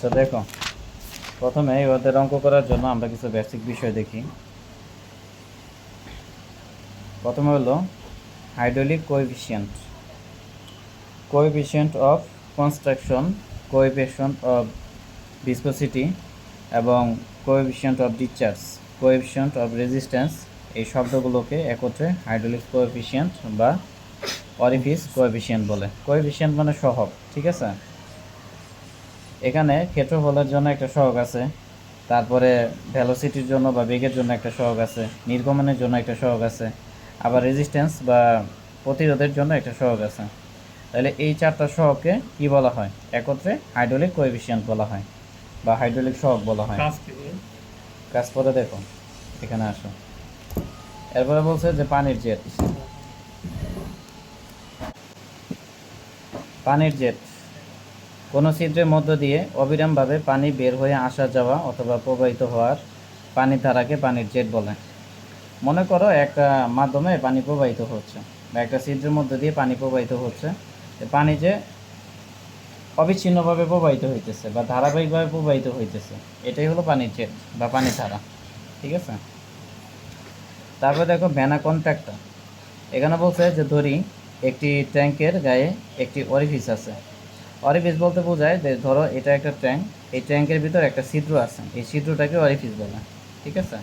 আচ্ছা দেখো, প্রথমে ওদের অঙ্ক করার জন্য আমরা কিছু বেসিক বিষয় দেখি। প্রথমে হলো hydraulic coefficient, coefficient of construction, coefficient of viscosity এবং coefficient of discharge, coefficient of resistance. এই শব্দগুলোকে একত্রে হাইড্রোলিক কোএফিসিয়েন্ট বা অরিফিস কোএফিসিয়েন্ট বলে। কোএফিসিয়েন্ট মানে সহগ, ঠিক আছে। এখানে ক্ষেত্রফলের জন্য একটা সহগ আছে, তারপরে ভেলোসিটির জন্য বা বেগের জন্য একটা সহগ আছে, নির্গমনের জন্য একটা সহগ আছে, আবার রেজিস্ট্যান্স বা প্রতিরোধের জন্য একটা সহগ আছে। তাহলে এই চারটা সহগকে কি বলা হয়? একত্রে হাইড্রোলিক কোএফিসিয়েন্ট বলা হয় বা হাইড্রোলিক সহগ বলা হয়। কাজ করে দেখো, এখানে আসো। এরপরে বলছে যে পানির জেট। পানির জেট কোনো ছিদ্রের মধ্য দিয়ে অবিরামভাবে পানি বের হয়ে আসা যাওয়া অথবা প্রবাহিত হওয়ার পানির ধারাকে পানির জেট বলে। মনে করো একটা মাধ্যমে পানি প্রবাহিত হচ্ছে বা একটা ছিদ্রের মধ্য দিয়ে পানি প্রবাহিত হচ্ছে, পানি যে অবিচ্ছিন্নভাবে প্রবাহিত হইতেছে বা ধারাবাহিকভাবে প্রবাহিত হইতেছে, এটাই হলো পানির জেট বা পানির ধারা, ঠিক আছে। তারপরে দেখো ভ্যানা কন্ট্রাক্টর। এখানে বলছে যে ধরি একটি ট্যাঙ্কের গায়ে একটি অরিফিস আছে। অরিফিস বলতে বোঝায় যে ধরো এটা একটা ট্যাঙ্ক, এই ট্যাঙ্কের ভিতর একটা ছিদ্র আছে, এই ছিদ্রটাকে অরিফিস বলে, ঠিক আছে।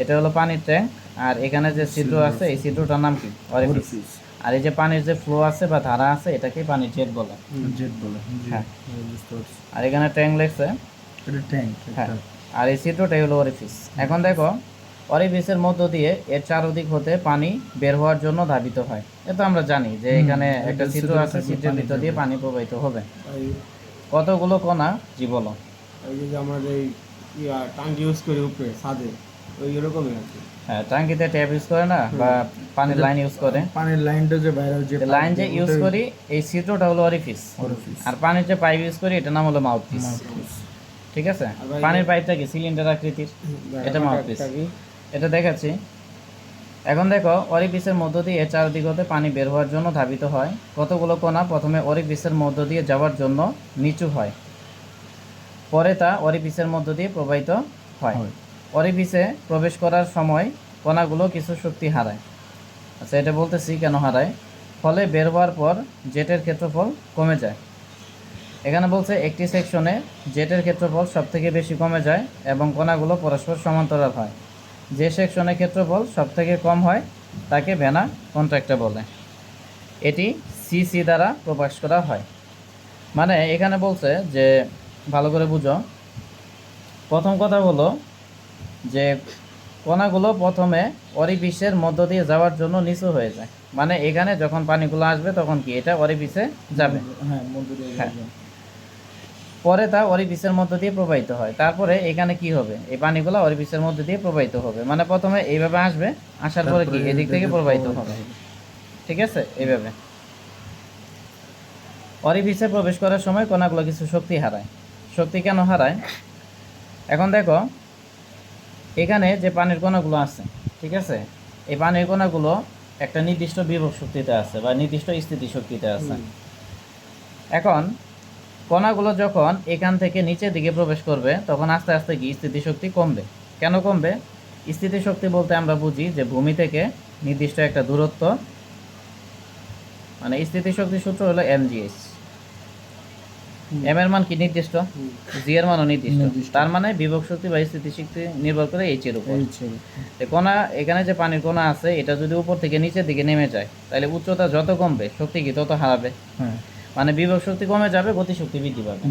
এটা হলো পানির ট্যাঙ্ক, আর এখানে যে ছিদ্র আছে এই ছিদ্রটার নাম কি? অরিফিস। আর এই যে পানির যে ফ্লো আছে বা ধারা আছে এটাকে পানির জেট বলে। জেট বলে, হ্যাঁ। আর এখানে ট্যাঙ্ক লেখছে, এটা ট্যাঙ্ক। হ্যাঁ। আর এই ছিদ্রটাই হলো অরিফিস। এখন দেখো অরিফিসের মধ্য দিয়ে এর চারদিক হতে পানি বের হওয়ার জন্য ধাবিত হয়। এটা আমরা জানি যে এখানে একটা ছিদ্র আছে, ছিদ্রের ভিতর দিয়ে পানি প্রবাহিত হবে। কতগুলো কণা জি বলো? এই যে আমরা এই টাঙ্কি ইউজ করি উপরে ছাদে, ওই এরকমই আর কি। হ্যাঁ, টাঙ্কিতে ট্যাপ ইউজ করে না, বা পানির লাইন ইউজ করে। পানির লাইনটা যে বাইরে যে লাইন যে ইউজ করি এই ছিদ্রটা হলো অরিফিস, আর পানির যে পাইপ ইউজ করি এটা নাম হলো মাউথপিস, ঠিক আছে। পানির পাইপটা কি সিলিন্ডার আকৃতির, এটা মাউথপিস। এটা দেখাচ্ছি। এখন দেখো অরিফিসের মধ্য দিয়ে চারদিক হতে পানি বের হওয়ার জন্য ধাবিত হয়। কতগুলো কণা প্রথমে অরিফিসের মধ্য দিয়ে যাওয়ার জন্য নিচু হয়, পরে তা অরিফিসের মধ্য দিয়ে প্রবাহিত হয়। অরিফিসে প্রবেশ করার সময় কণাগুলো কিছু শক্তি হারায়। আচ্ছা, এটা বলতেছি কেন হারায়। ফলে বের হওয়ার পর জেটের ক্ষেত্রফল কমে যায়। এখানে বলছে একটি সেকশনে জেটের ক্ষেত্রফল সবথেকে বেশি কমে যায় এবং কণাগুলো পরস্পর সমান্তরাল হয়। যে সেকশনে ক্ষেত্রফল সবথেকে কম হয় তাকে ভ্যানা কন্ট্রাক্টর বলে। এটি সিসি দ্বারা প্রকাশ করা হয়। মানে এখানে বলছে যে, ভালো করে বুঝো, প্রথম কথা হলো যে কণাগুলো প্রথমে অরিফিসের মধ্য দিয়ে যাওয়ার জন্য নিচু হয়ে যায়। মানে এখানে যখন পানিগুলো আসবে তখন কি এটা অরিফিসে যাবে, হ্যাঁ। পরে তা অরিফিসের মধ্য দিয়ে প্রবাহিত হয়। তারপরে এখানে কি হবে, এই পানিগুলো অরিফিসের মধ্য দিয়ে প্রবাহিত হবে। মানে প্রথমে এইভাবে আসবে, আসার পরে কি এদিক থেকে প্রবাহিত হবে, ঠিক আছে। এইভাবে অরিফিসে প্রবেশ করার সময় কণাগুলো কিছু শক্তি হারায়। শক্তি কেন হারায়? এখন দেখো এখানে যে পানির কণাগুলো আছে, ঠিক আছে, এই পানির কণাগুলো একটা নির্দিষ্ট বিভব শক্তিতে আছে বা নির্দিষ্ট স্থিতি শক্তিতে আছে। এখন কণাগুলো যখন এখান থেকে নিচের দিকে প্রবেশ করবে তখন আস্তে আস্তে কি স্থিতিশক্তি কমবে। কেন কমবে? স্থিতিশক্তি বলতে আমরা বুঝি যে ভূমি থেকে নির্দিষ্ট একটা দূরত্ব, মানে স্থিতিশক্তির সূত্র হলো mgh। এম এর মান কি নির্দিষ্ট, জি এর মানও নির্দিষ্ট। তার মানে বিভব শক্তি বা স্থিতিশক্তি নির্ভর করে এইচ এর উপর। কণা, এখানে যে পানির কণা আছে এটা যদি উপর থেকে নিচের দিকে নেমে যায় তাহলে উচ্চতা যত কমবে শক্তি কি তত হারাবে। মানে বিভব শক্তি কমে যাবে, গতিশক্তি বৃদ্ধি পাবে।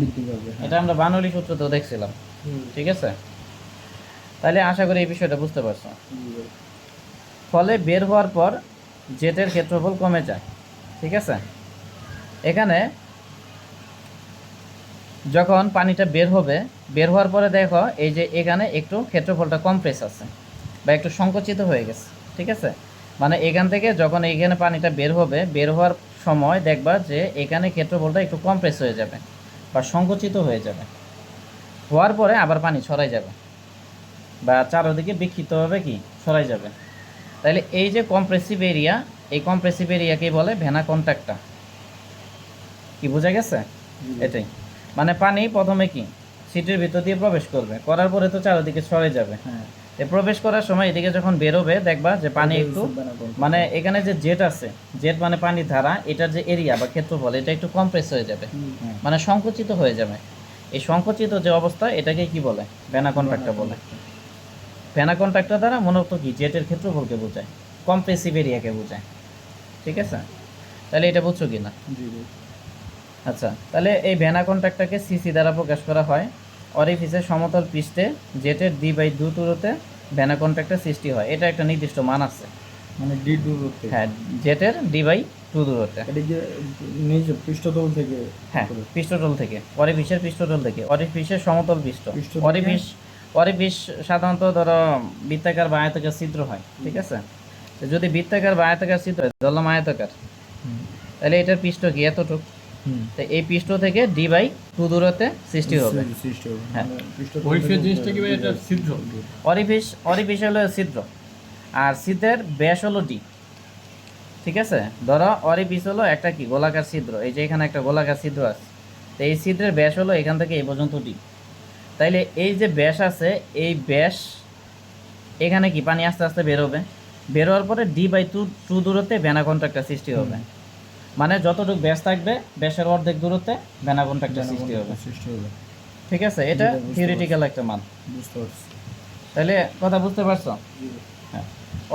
এটা আমরা বার্নৌলি সূত্রতেও দেখছিলাম, ঠিক আছে। তাহলে আশা করি এই বিষয়টা বুঝতে পারছো। ফলে বের হওয়ার পর জেটের ক্ষেত্রফল কমে যায়, ঠিক আছে। এখানে যখন পানিটা বের হবে, বের হওয়ার পরে দেখো এই যে এখানে একটু ক্ষেত্রফলটা কমপ্রেস আছে বা একটু সংকুচিত হয়ে গেছে, ঠিক আছে। মানে এখান থেকে যখন এইখানে পানিটা বের হবে, বের হওয়ার সময় দেখবা যে এখানে ক্ষেত্রফলটা একটু কমপ্রেস হয়ে যাবে বা সংকুচিত হয়ে যাবে। হওয়ার পরে আবার পানি ছড়াই যাবে বা চারদিকে বিক্ষিপ্তভাবে কি ছড়াই যাবে। তাহলে এই যে কম্প্রেসিভ এরিয়া, এই কম্প্রেসিভ এরিয়াকেই বলে ভ্যানা কন্ট্রাক্টর। কি বোঝা গেছে? এটাই মানে পানি প্রথমে কি সিটের ভিতর দিয়ে প্রবেশ করবে, করার পরে তো চারিদিকে ছড়ে যাবে। হ্যাঁ তো প্রবেশ করার সময় এদিকে যখন বেরোবে দেখবা যে পানি একটু মানে এখানে যে জেট আছে, জেট মানে পানির ধারা, এটার যে এরিয়া বা ক্ষেত্রফল এটা একটু কমপ্রেস হয়ে যাবে, মানে সংকুচিত হয়ে যাবে। এই সংকুচিত যে অবস্থা এটাকে কি বলে? ভেনা কন্ট্রাক্টর বলে। ভেনা কন্ট্রাক্টর দ্বারা মূলত কি জেটের ক্ষেত্রফলকে বোঝায়, কম্প্রেসিভ এরিয়াকে বোঝায়। ঠিক আছে, তাহলে এটা বুঝছো কি না? জি ভাই। আচ্ছা, তাহলে এই ভেনা কন্ট্রাক্টরকে সিসি দ্বারা প্রকাশ করা হয়। অরিফিসের সমতল পৃষ্ঠে জেটের D/2 দূরত্বে ভেনা কন্ট্রাক্টর সৃষ্টি হয়। এটা একটা নির্দিষ্ট মান আছে। মানে ডি দূরত্বে। হ্যাঁ, জেটের D/2 দূরত্বে। এটা যে নিজ পৃষ্ঠতল থেকে হ্যাঁ, পৃষ্ঠতল থেকে, অরিফিসের পৃষ্ঠতল থেকে, অরিফিসের সমতল পৃষ্ঠ। পৃষ্ঠ থেকে- অরিফিস সাধারণত ধরো বৃত্তাকার বা আয়তাকার ছিদ্র হয়। ঠিক আছে, তো যদি বৃত্তাকার বা আয়তাকার ছিদ্র হয়, ধরলাম আয়তাকার, তাহলে এটার পৃষ্ঠ কি এতটুক, তো এই পৃষ্ঠ থেকে D/2 দূরত্বে সৃষ্টি হবে। সৃষ্টি হবে। হ্যাঁ। মানে পৃষ্ঠতল ওরিফিস থেকে জিনিসটা কি ভাই? এটা ছিদ্র। অরিফিস হলো ছিদ্র, আর ছিদ্রের ব্যাস হলো D। ঠিক আছে, ধরো অরিফিস হলো একটা কি গোলাকার ছিদ্র, এই যে এখানে একটা গোলাকার ছিদ্র আছে, তো এই ছিদ্রের ব্যাস হলো এখান থেকে এই পর্যন্ত D। তাইলে এই যে ব্যাস আছে, এই ব্যাস এখানে কি পানি আস্তে আস্তে বেরোবে, বেরোয়ার পরে D/2 দূরত্বে ভেনা কন্ট্রাক্টর সৃষ্টি হবে। মানে যতটুকু ব্যাস থাকবে ব্যাসের অর্ধেক দূরত্বে ভেনা কন্ট্রাক্টর সৃষ্টি হবে। সৃষ্টি হবে। ঠিক আছে, এটা বুঝতে পারছি। থিওরিটিক্যাল একটা মান। বুঝতে পারছি। তাহলে কথা বুঝতে পারছো? হ্যাঁ,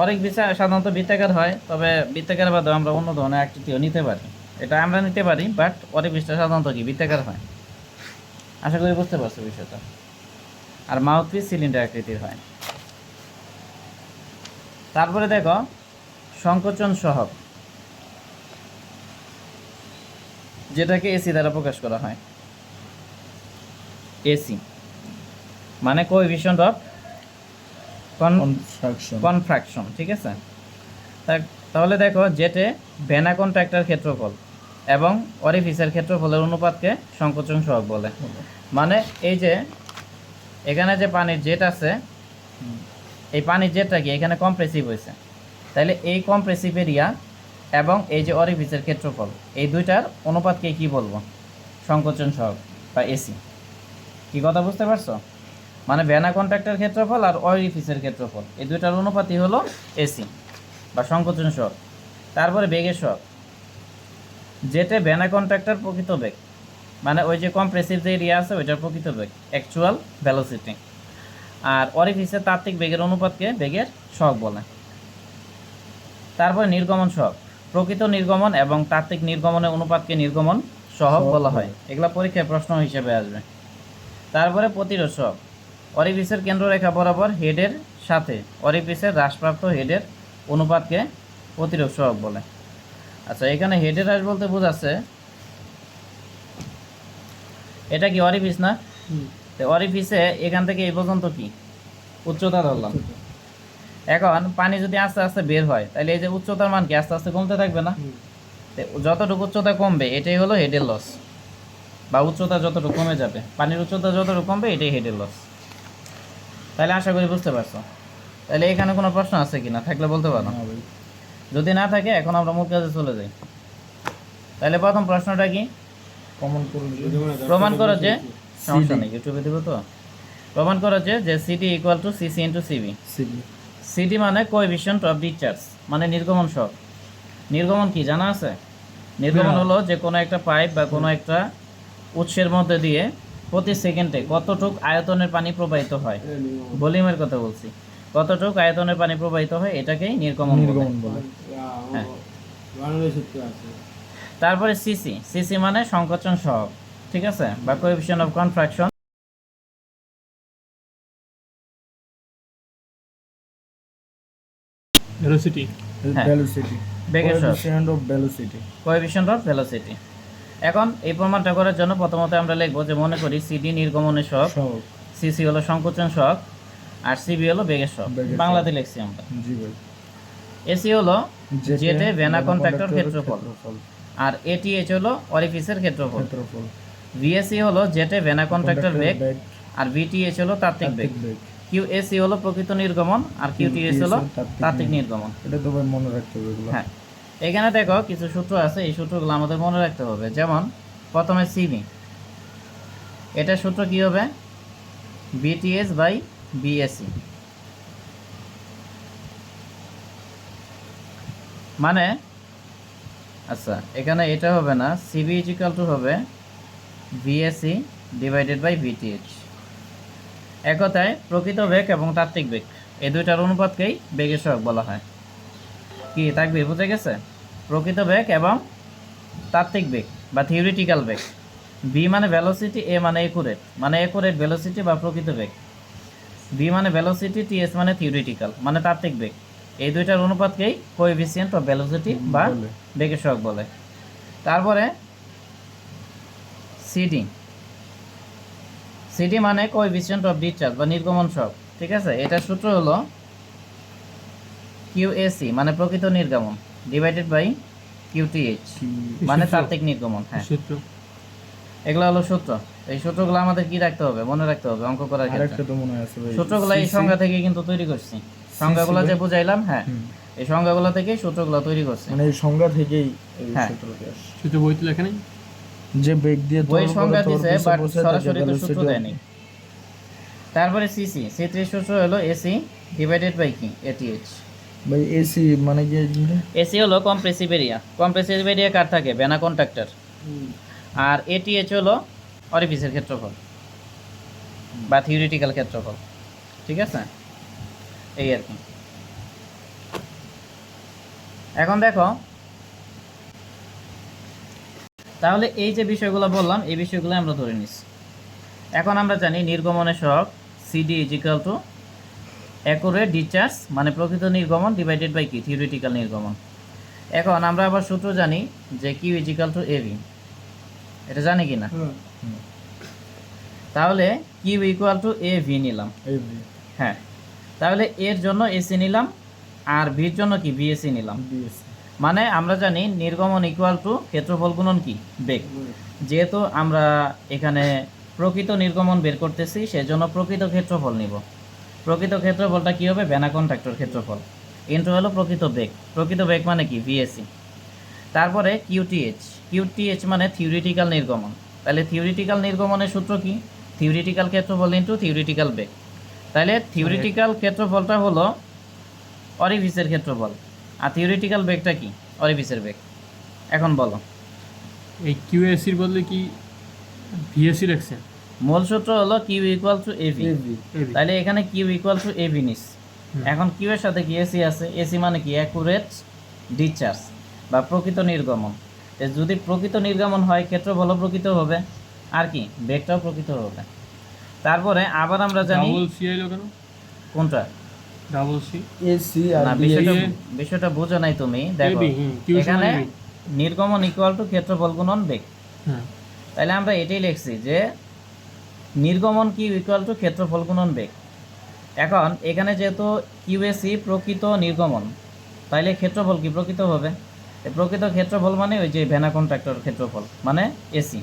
অনেক বিষয় সাধারণত বৃত্তাকার হয়, তবে বৃত্তাকার বাদেও আমরা অন্য ধরনের আকৃতিও নিতে পারি। এটা আমরা নিতে পারি, বাট অরিফিসটা সাধারণত কি বৃত্তাকার হয়। আশা করি বুঝতে পারছো বিষয়টা। আর মাউথপিস সিলিন্ডার আকৃতির হয়। তারপরে দেখো সংকোচন সহগ, যেটাকে এসি দ্বারা প্রকাশ করা হয়। এসি মানে কোএফিশিয়েন্ট অফ কনস্ট্রাকশন। কনফ্রাকশন। ঠিক আছে, তাহলে দেখো জেটে ভেনা কন্ট্রাক্টর ক্ষেত্রফল এবং অরিফিসের ক্ষেত্রফলের অনুপাতকে সংকোচন সহগ বলে। মানে এই যে এখানে যে পানির জেট আছে, এই পানির জেটটা কি এখানে কম্প্রেসিভ হয়েছে, তাহলে এই কম্প্রেসিভ এরিয়া এবং এই যে অরিফিসের ক্ষেত্রফল, এই দুইটার অনুপাতকে কি বলবো? সংকোচন সহগ বা এসি। কি কথা বুঝতে পারছো? মানে ভেনা কন্ট্রাক্টর ক্ষেত্রফল আর অরিফিসের ক্ষেত্রফল, এই দুইটার অনুপাতই হলো এসি বা সংকোচন সহগ। তারপরে বেগের সহগ, যেটা ভেনা কন্ট্রাক্টর প্রকৃত বেগ, মানে ওই যে কম্প্রেসিভ যে এরিয়া আছে ওইটার প্রকৃত বেগ, অ্যাকচুয়াল ভেলোসিটি। আর অরিফিসের তাত্ত্বিক বেগের অনুপাতকে বেগের সহগ বলে। তারপরে নির্গমন সহগ, প্রকৃত নির্গমন এবং তাত্ত্বিক নির্গমনের অনুপাতকে নির্গমন সহগ বলা হয়। এগুলা পরীক্ষায় প্রশ্ন হিসেবে আসবে। তারপরে প্রতিরোধ সহগ, অরিফিসের কেন্দ্ররেখা বরাবর হেডের সাথে অরিফিসের হ্রাসপ্রাপ্ত হেডের অনুপাতকে প্রতিরোধ সহগ বলে। আচ্ছা, এখানে হেডের হ্রাস বলতে বোঝাচ্ছে এটা কি অরিফিস না? তো অরিফিসে এখান থেকে এই পর্যন্ত কি উচ্চতা ধরলাম। এখন পানি যদি আস্তে আস্তে বের হয়, তাহলে এই যে উচ্চতার মান কি আস্তে আস্তে কমতে থাকবে না? তো যতটুকু উচ্চতা কমবে এটাই হলো হেডের লস, বা উচ্চতা যতটুকু কমে যাবে, পানির উচ্চতা যতটুকু কমবে এটাই হেডের লস। তাহলে আশা করি বুঝতে পারছো। তাহলে এখানে কোনো প্রশ্ন আছে কি না? থাকলে বলতে পারো, যদি না থাকে এখন আমরা মূল কাজে চলে যাই। তাহলে প্রথম প্রশ্নটা কি? প্রমাণ করো যে, সমস্যা নেই ইউটিউবে দেবো তো, প্রমাণ করো যে CT equal to CC into CB. CT মানে কোএফিশিয়েন্ট অফ ডিসচার্জ, মানে নির্গমন সহগ। নির্গমন কি জানা আছে? নির্গমন হলো যে কোনো একটা পাইপ বা কোনো একটা উৎসের মধ্যে দিয়ে প্রতি সেকেন্ডে কতটুক আয়তনের পানি প্রবাহিত হয়, ভলিউমের কথা বলছি, কতটুক আয়তনের পানি প্রবাহিত হয় এটাকেই নির্গমন বলে। হ্যাঁ। তারপরে সিসি, সিসি মানে সংকোচন সহগ। ঠিক আছে, বা কোএফিশিয়েন্ট অফ কনফ্রাকশন। ভেলোসিটি। হ্যাঁ। ভেলোসিটি। বেগের সহগ, coefficient of velocity. Coefficient of velocity. এখন এই প্রমাণটা করার জন্য প্রথমত আমরা লিখবো যে মনে করি সিডি নির্গমনের সহগ, সহগ। সিসি হলো সংকোচন সহগ, আর সিবি হলো বেগের সহগ। বেগের সহগ। বাংলাতে লিখছি আমরা। জি ভাই। এসি হলো জেটে ভেনা ভেনা কন্ট্রাক্টর কন্ট্রাক্টরের ক্ষেত্রফল, আর এটিএইচ হলো অরিফিসের ক্ষেত্রফল। ভিএসি হলো জেটে ভেনা কন্ট্রাক্টর বেগ, আর ভিটিএইচ হলো তাত্ত্বিক বেগ। কিউএসি হলো প্রকৃত নির্গমন, আর কিউটিএস হলো তাত্ত্বিক নির্গমন। এটা তো ভাই মনে রাখতে হবে এগুলো। হ্যাঁ, এখানে দেখো কিছু সূত্র আছে, এই সূত্রগুলো আমাদের মনে রাখতে হবে। যেমন প্রথমে সিবি, এটা সূত্র কি হবে? BTS by BAC. মানে আচ্ছা, এখানে এটা হবে না, সিবি ইজিক্যাল টু হবে বিএসি ডিভাইডেড বাই বিটিএইচ। এক কথায় প্রকৃত বেগ এবং তাত্ত্বিক বেগ এই দুইটার অনুপাতকেই বেগের সহগ বলা হয়। কি তাকবীর, বুঝে গেছে? প্রকৃত বেগ এবং তাত্ত্বিক বেগ বা থিওরিটিক্যাল বেগ। বি মানে ভেলোসিটি, এ মানে একুরেট ভেলোসিটি বা প্রকৃত বেগ। বি মানে ভেলোসিটি, টিএস মানে থিওরিটিক্যাল মানে তাত্ত্বিক বেগ। এই দুইটার অনুপাতকেই কোএফিসিয়েন্ট অফ ভেলোসিটি বা বলে। বেগের সহগ বলে। তারপরে সিডি, সিডি মানে কোএফিসিয়েন্ট অফ ডিসচার্জ বা নির্গমন সহগ। ঠিক আছে, এটার সূত্র হলো কিউএসি মানে প্রকৃত নির্গমন ডিভাইডেড বাই কিউটিএইচ মানে তাত্ত্বিক নির্গমন। হ্যাঁ, সূত্র এগুলো হলো সূত্র। এই সূত্রগুলো আমাদের কি রাখতে হবে, মনে রাখতে হবে অঙ্ক করার আরেকটা ক্ষেত্রে। তো মনে আছে ভাই, সূত্রগুলো এই সংজ্ঞা থেকে কিন্তু তৈরি করছি, সংজ্ঞাগুলো যে বুঝাইলাম, হ্যাঁ হুম। এই সংজ্ঞাগুলো থেকেই সূত্রগুলো তৈরি করছি। মানে এই সংজ্ঞা থেকেই এই হ্যাঁ। সূত্রটি আসে। সূত্র বইতে লেখা নেই। যে বেগ দিয়ে বই ত্বরণ সংজ্ঞা করে দিছে, ত্বরণ বাট বসে থাকে, সরাসরি তো velocity সূত্র of- দেয়নি। তারপরে সিসি, সি3 সূত্র হলো এসি ডিভাইডেড বাই কি এটিএইচ। ভাই এসি মানে কি জিনিসটা? এসি হলো কম্প্রেসিভ এরিয়া। কম্প্রেসিভ এরিয়া কার থাকে? Vena contractor. আর এটিএইচ হলো অরিফিসের ক্ষেত্রফল বা থিওরিটিক্যাল ক্ষেত্রফল। ঠিক আছে, এই আর কি। এখন দেখো তাহলে এই যে বিষয়গুলো বললাম, এই বিষয়গুলো আমরা ধরে নিচ্ছি। এখন আমরা জানি নির্গমনের সহগ CD equal to accurate discharge মানে প্রকৃত নির্গমন ডিভাইডেড বাই কি থিওরিটিক্যাল নির্গমন। এখন আমরা আবার সূত্র জানি যে কিউ ইজিক্যাল টু এবি, এটা জানি কি না? তাহলে Q equal to A V নিলাম। এই হ্যাঁ, তাহলে এর জন্য এসি নিলাম আর ভির জন্য কি বিএসি নিলাম। বিএসি মানে আমরা জানি নির্গমন ইকুয়াল টু ক্ষেত্রফল গুণন কি বেগ। যেহেতু আমরা এখানে প্রকৃত নির্গমন বের করতেছি, সেজন্য প্রকৃত ক্ষেত্রফল নিব। প্রকৃত ক্ষেত্রফলটা কি হবে? ভেনা কন্ট্রাক্টর ক্ষেত্রফল ইন্টু হলো প্রকৃত বেগ। প্রকৃত বেগ মানে কি ভিএসি। তারপরে কিউটিএইচ, কিউটিএইচ মানে থিওরিটিক্যাল নির্গমন। তাহলে থিওরিটিক্যাল নির্গমনের সূত্র কি? থিওরিটিক্যাল ক্ষেত্রফল ইন্টু থিওরিটিক্যাল বেগ। তাহলে থিওরিটিক্যাল ক্ষেত্রফলটা হলো অরিফিসের ক্ষেত্রফল আর থিওরিটিক্যাল বেগটা কি? অরিফিসের বেগ। এখন বলো, এই কিউএসির বদলে কি ভিএসি রাখছে? মূল সূত্র হলো Q equal to AV. AB AB. তাহলে এখানে কিউ ইকুয়াল টু এভি নিস। হুম। এখন কিউ এর সাথে কি এসি আছে? এসি মানে কি? অ্যাকুরেট ডিসচার্জ বা প্রকৃত নির্গমন। যদি প্রকৃত নির্গমন হয় ক্ষেত্রফলও প্রকৃত হবে আর কি বেগটাও প্রকৃত হবে। তারপরে আবার আমরা জানি ডাবল সি আইলো কেন? কোনটা ডাবল সি এসি আর না, বিএসি বিষয়টা বুঝো নাই তুমি। দেখো এবি, কিউ এখানে সমান এবি। নির্গমন ইকুয়াল টু ক্ষেত্রফল গুণন বেগ। হ্যাঁ, তাহলে আমরা এটাই লিখছি যে নির্গমন কিউ ইকুয়াল টু ক্ষেত্রফল গুণন বেগ। এখন এখানে যেহেতু কিউএসি প্রকৃত নির্গমন, তাইলে ক্ষেত্রফল কি প্রকৃত হবে? এই প্রকৃত ক্ষেত্রফল মানে ওই যে ভেনা কন্ট্রাক্টর ক্ষেত্রফল মানে এসি।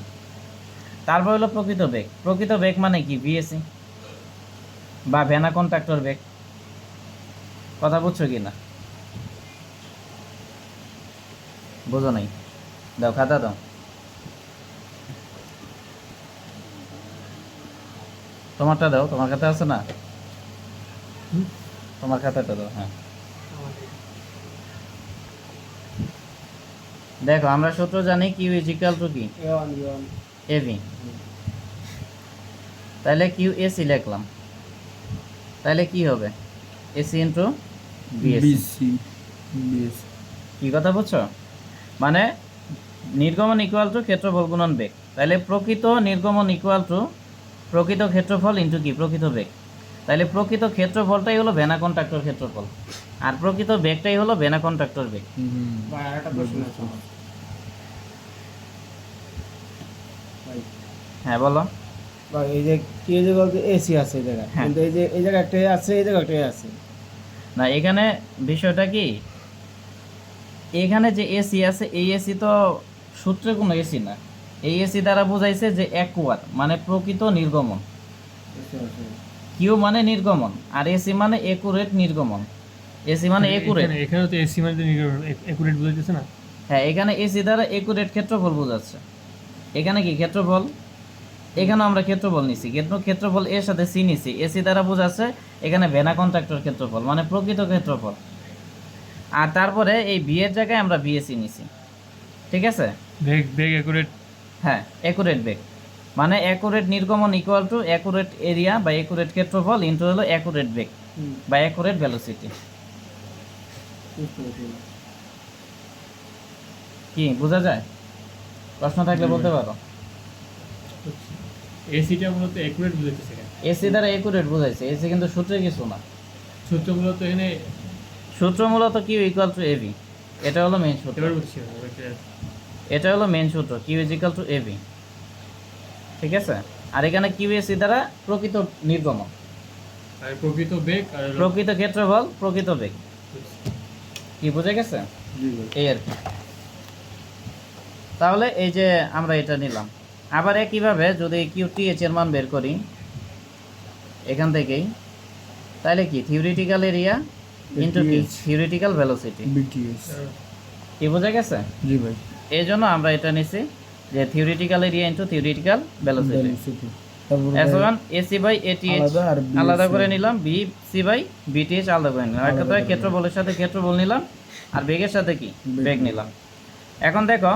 তারপর হলো প্রকৃত বেগ। প্রকৃত বেগ মানে কি? ভিএসি বা ভেনা কন্ট্রাক্টর বেগ। কথা বুঝছো কি না? বুঝো নাই? দাও খাতা দাও। তোমারটা দাও, তোমার খাতা আছে না? তোমার খাতাটা দাও। হ্যাঁ, দেখো আমরা সূত্র জানি কিউ ইজ ইকুয়াল টু কি এবি। তাহলে কিউ এসি লিখলাম, তাহলে কি হবে? AC into BAC. BC BAC কি কথা বুঝছো? মানে নির্গমন ইকুয়াল টু ক্ষেত্রফল গুণন বেগ। তাহলে প্রকৃত নির্গমন ইকুয়াল টু প্রকৃত ক্ষেত্রফল ইন্টু কি প্রকৃত বেগ। তাহলে প্রকৃত ক্ষেত্রফলটাই হলো ভেনা কন্ট্রাক্টর ক্ষেত্রফল আর প্রকৃত বেগটাই হলো ভেনা কন্ট্রাক্টর বেগ। ভাই আরেকটা প্রশ্ন আছে আমার। ভাই হ্যাঁ বলো। ভাই এই যে কি যে বলতে এসি আছে এই জায়গায়, হ্যাঁ। কিন্তু এই যে এই জায়গায় একটা আছে, এই জায়গায় একটা আছে। না, এখানে বিষয়টা কি, এখানে যে এসি আছে এই এসি তো সূত্রে কোনো এসি না। এই এসি দ্বারা বোঝাইছে যে অ্যাকুয়ার মানে প্রকৃত নির্গমন। কিউ মানে নির্গমন আর এসি মানে একুরেট নির্গমন। এসি মানে একুরেট। এখানে তো এসি মানে একুরেট বুঝাইতেছে না? হ্যাঁ, এখানে এসি দ্বারা একুরেট ক্ষেত্রফল বোঝাচ্ছে। এখানে কি ক্ষেত্রফল? এখানে আমরা ক্ষেত্রফল নিছি, ক্ষেত্রফল এর সাথে সি নিছি, এসি দ্বারা বোঝাচ্ছে এখানে ভেনা কন্ট্রাক্টর ক্ষেত্রফল মানে প্রকৃত ক্ষেত্রফল। আর তারপরে এই বি এর জায়গায় আমরা বিএসি নিছি, ঠিক আছে? বেগ বেগ অ্যাকুরেট। হ্যাঁ, অ্যাকুরেট বেগ মানে অ্যাকুরেট নির্গমন ইকুয়াল টু অ্যাকুরেট এরিয়া বা অ্যাকুরেট ক্ষেত্রফল ইনটু হলো অ্যাকুরেট বেগ বা অ্যাকুরেট ভেলোসিটি। কি বোঝা যায়? প্রশ্ন থাকলে বলতে পারো। এসিটা মূলত অ্যাকুরেট বুঝাচ্ছে সেখানে। এসি দ্বারা অ্যাকুরেট বোঝাইছে, এসি কিন্তু সূত্রে কিছু না। সূত্র মূলত এখানে সূত্র মূলত কিউ ইকুয়াল টু এবি, এটা হলো মেইন সূত্র। এবার বুঝছি এটা হলো মেইন সূত্র, Q is equal to AB, ঠিক আছে? আর এখানে কিউ এসি দ্বারা প্রকৃত নির্গমন, আর প্রকৃত বেগ আর হলো- প্রকৃত ক্ষেত্রফল, প্রকৃত বেগ। কি বোঝা গেছে? জি ভাই। এই আর কি। তাহলে এই যে আমরা এটা নিলাম। আবার একইভাবে যদি কিউ টি এইচ এর মান বের করি এখান থেকেই, তাহলে কি থিওরিটিক্যাল এরিয়া ইনটু কি TH থিওরিটিক্যাল ভেলোসিটি। বিটিএস। কি বোঝা গেছে? জি ভাই। এই জন্য আমরা এটা নিছি যে theoretical area into theoretical velocity. Velocity. তারপর S1 AC বাই ATH আলাদা আর BC আলাদা করে নিলাম, BC বাই BTH আলাদা করে নিলাম। একটা করে ক্ষেত্রফলের সাথে ক্ষেত্রফল নিলাম আর বেগের সাথে কি বেগ নিলাম। এখন দেখো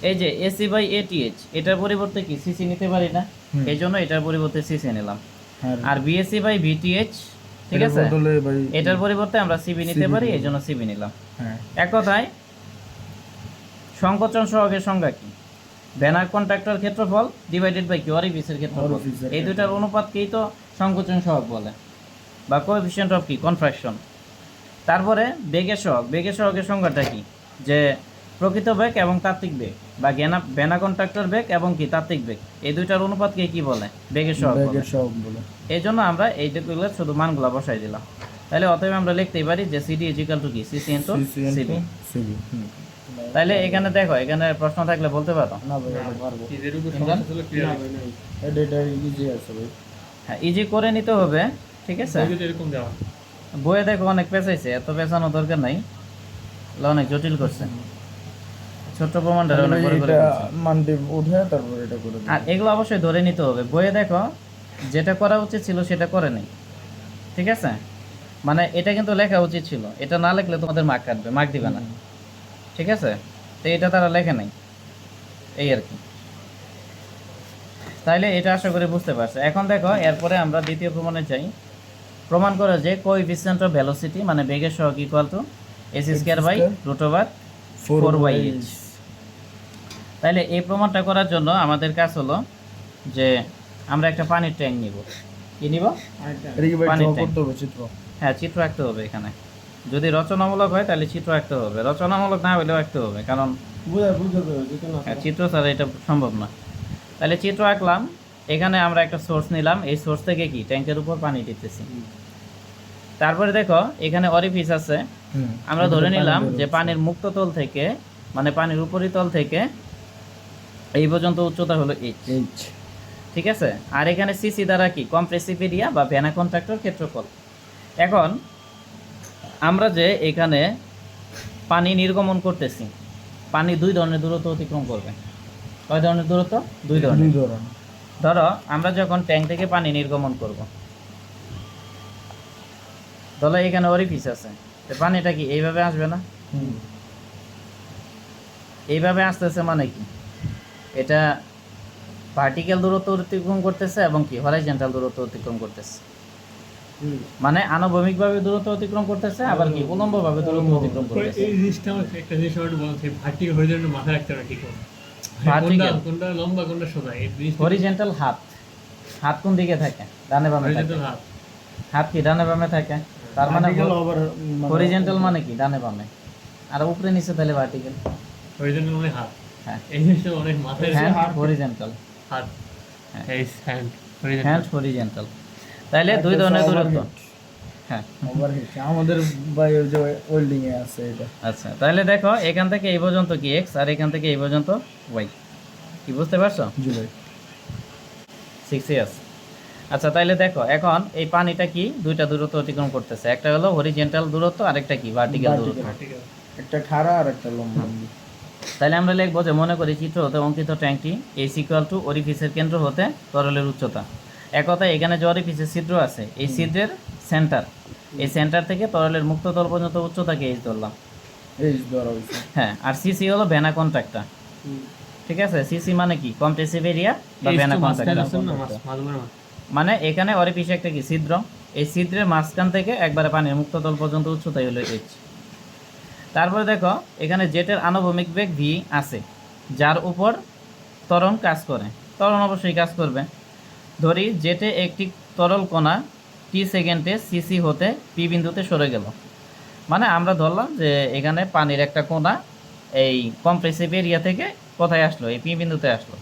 এই যে AC বাই ATH এটার পরিবর্তে কি CC নিতে পারি না, এই জন্য এটার পরিবর্তে CC নিলাম। আর BSC বাই BTH, ঠিক আছে, বদলে ভাই এটার পরিবর্তে আমরা CB নিতে পারি, এই জন্য CB নিলাম। হ্যাঁ। এক কথায় সংকোচন সহগের সংজ্ঞা কি? ভেনার কন্ট্রাক্টর ক্ষেত্রফল ডিভাইডেড বাই কি অরিফিসের ক্ষেত্রফল। অরিফিসের এই দুইটার অনুপাতকেই তো সংকোচন সহগ বলে বা কোএফিসিয়েন্ট অফ কি কনফ্র্যাকশন। তারপরে বেগের সহগ, বেগের সহগের সংজ্ঞাটা কি? যে প্রকৃত বেগ এবং তাত্ত্বিক বেগ বা ভেনা কন্ট্রাক্টর বেগ এবং কি তাত্ত্বিক বেগ, এই দুইটার অনুপাতকে কি বলে? বেগের সহগ বলে। ব্যাগের সব বলে। এই জন্য আমরা এইটুকুগুলো শুধু মানগুলো বসাই দিলাম। তাহলে অতএব আমরা লিখতেই পারি যে সিডি ইজ ইকুয়াল টু কি সিসি ইনটু সিবি। সিবি। তাহলে এখানে দেখো, এখানে প্রশ্ন থাকলে বলতে পারো। না ভাই আমি পারবো। এদের উপর সমস্যা ছিল ক্লিয়ার এটা ইজি আছে ভাই। হ্যাঁ, ইজি করে নিতে হবে, ঠিক আছে? যদি এরকম দেওয়া বইয়ে দেখো অনেক পেঁচাইছে, এত পেঁচানো দরকার নাই, এগুলো অনেক জটিল করছে। ছোট্ট প্রমাণটা অনেক বড় করে এটা করছে। মানতে উঠে তারপর এটা করে দিই। আর এগুলো অবশ্যই ধরে নিতে হবে। বইয়ে দেখো যেটা করা উচিত ছিল সেটা করে নেই, ঠিক আছে? মানে এটা কিন্তু লেখা উচিত ছিল, এটা না লিখলে তোমাদের মার্ক কাটবে, মার্ক দিবে না, ঠিক আছে? তো এটা তারা লেখে নাই, এই আর কি। তাইলে এটা আশা করি বুঝতে পারছো। এখন দেখো এরপরে আমরা দ্বিতীয় প্রমাণে যাই। প্রমাণ করে যে কোএফিসিয়েন্ট অফ ভেলোসিটি মানে বেগের সহগ equal to AC square by root over 4/h। তাইলে এই প্রমাণটা করার জন্য আমাদের কাজ হলো যে আমরা একটা পানির ট্যাঙ্ক নিব। কি নিব? এটা কি ভাই পানির ড্র ট্যাঙ্ক। করতে হবে চিত্র? হ্যাঁ, চিত্র আঁকতে হবে এখানে। যদি রচনামূলক হয় তাহলে চিত্র আঁকতে হবে, রচনামূলক না হলেও আঁকতে হবে, কারণ বুঝতে পারবে যেটা না হ্যাঁ, চিত্র ছাড়া এটা সম্ভব না। তাহলে চিত্র আঁকলাম, এখানে আমরা একটা সোর্স নিলাম, এই সোর্স থেকে কি ট্যাঙ্কের উপর পানি দিতেছি। তারপরে দেখো এখানে অরিফিস আছে, আমরা ধরে নিলাম যে পানির মুক্ত তল থেকে মানে পানির উপরিতল থেকে এই পর্যন্ত উচ্চতা হলো এইচ, এইচ। ঠিক আছে? আর এখানে সিসি দ্বারা কি কম্প্রেসিভ এরিয়া বা ভেনা কন্ট্রাক্টর ক্ষেত্রফল। এখন আমরা যে এখানে পানি নির্গমন করতেছি, পানি দুই ধরনের দূরত্ব অতিক্রম করবে। কয় ধরনের দূরত্ব? দুই ধরনের। দুই ধরন। ধরো আমরা যখন ট্যাঙ্ক থেকে পানি নির্গমন করব, ধরো এখানে অরিফিস আছে, তো পানিটা কি এইভাবে আসবে না? এইভাবে আসতেছে মানে কি এটা ভার্টিক্যাল দূরত্ব অতিক্রম করতেছে এবং কি হরাইজন্টাল দূরত্ব অতিক্রম করতেছে। মানে আনুভূমিকভাবে দূরত্ব অতিক্রম করতেছে, আবার কি উলম্বভাবে দূরত্ব অতিক্রম করতেছে। এই জিনিসটা আমার একটা জিনিস আমার একটু বলতে ভার্টিক্যাল হরিজন্টাল মাথায় রাখতে হবে ঠিক করে। Vertical। কোনটা লম্বা কোনটা সোজা এই জিনিসটা হরিজন্টাল হাত, হাত কোন দিকে থাকে? ডানে বামে থাকে। হরিজন্টাল হাত হাত কি ডানে বামে থাকে? তার মানে Vertical আবার হরিজন্টাল মানে কি ডানে বামে, আর উপরে নিচে তাহলে ভার্টিক্যাল। হরিজন্টাল মানে হাত। হ্যাঁ, এই জিনিসটা অনেক মাথায় হ্যান্ড হরিজন্টাল, হাত হ্যাঁ। এই হ্যান্ড হরিজন্টাল হ্যান্ড হরিজন্টাল। তাহলে দুই ধরনের দূরত্ব। হ্যাঁ, overheat। আমাদের ভাই ওই যে ওয়েল্ডিং এ আছে এটা। আচ্ছা তাহলে দেখো এখান থেকে এই পর্যন্ত কি এক্স আর এখান থেকে এই পর্যন্ত ওয়াই। কি বুঝতে পারছো? জি ভাই। 6 ইয়ার্স। আচ্ছা তাহলে দেখো এখন এই পানিটা কি দুইটা দূরত্ব অতিক্রম করতেছে, একটা হলো হরিজন্টাল দূরত্ব আর একটা কি ভার্টিক্যাল দূরত্ব। ভার্টিক্যাল একটা খাড়া আর একটা লম্বা। তাহলে আমরা লিখবো যে মনে করি চিত্র হতে অঙ্কিত ট্যাঙ্কটি এইচ ইকুয়াল টু অরিফিসের কেন্দ্র হতে তরলের উচ্চতা। এক কথায় এখানে যে অরিফিসের ছিদ্র আছে এই ছিদ্রের সেন্টার, এই সেন্টার থেকে তরলের মুক্ত তল পর্যন্ত উচ্চতাকে এইচ ধরলাম। এই ধরা হয়েছে। হ্যাঁ, আর সিসি হলো ভেনা কন্ট্রাক্টটা। ঠিক আছে, সিসি মানে কি কম্প্রেসিভ এরিয়া বা এই ভেনা তো মাঝখানে কন্ট্রাক্ট। আছেন না, মাঝখানে মানে এখানে অরিফিসে একটা কি ছিদ্র, এই ছিদ্রের মাঝখান থেকে একবারে পানির মুক্ত তল পর্যন্ত উচ্চতাই হলো এইচ। তারপরে দেখো এখানে জেটের আনুভূমিক বেগ ভি আছে, যার উপর ত্বরণ কাজ করে। ত্বরণ অবশ্যই কাজ করবে। ধরি জেটে একটি তরল কণা টি সেকেন্ডে সিসি হতে পি বিন্দুতে সরে গেল। মানে আমরা ধরলাম যে এখানে পানির একটা কণা এই কম্প্রেসিভ এরিয়া থেকে কোথায় আসলো, এই পি বিন্দুতে আসলো।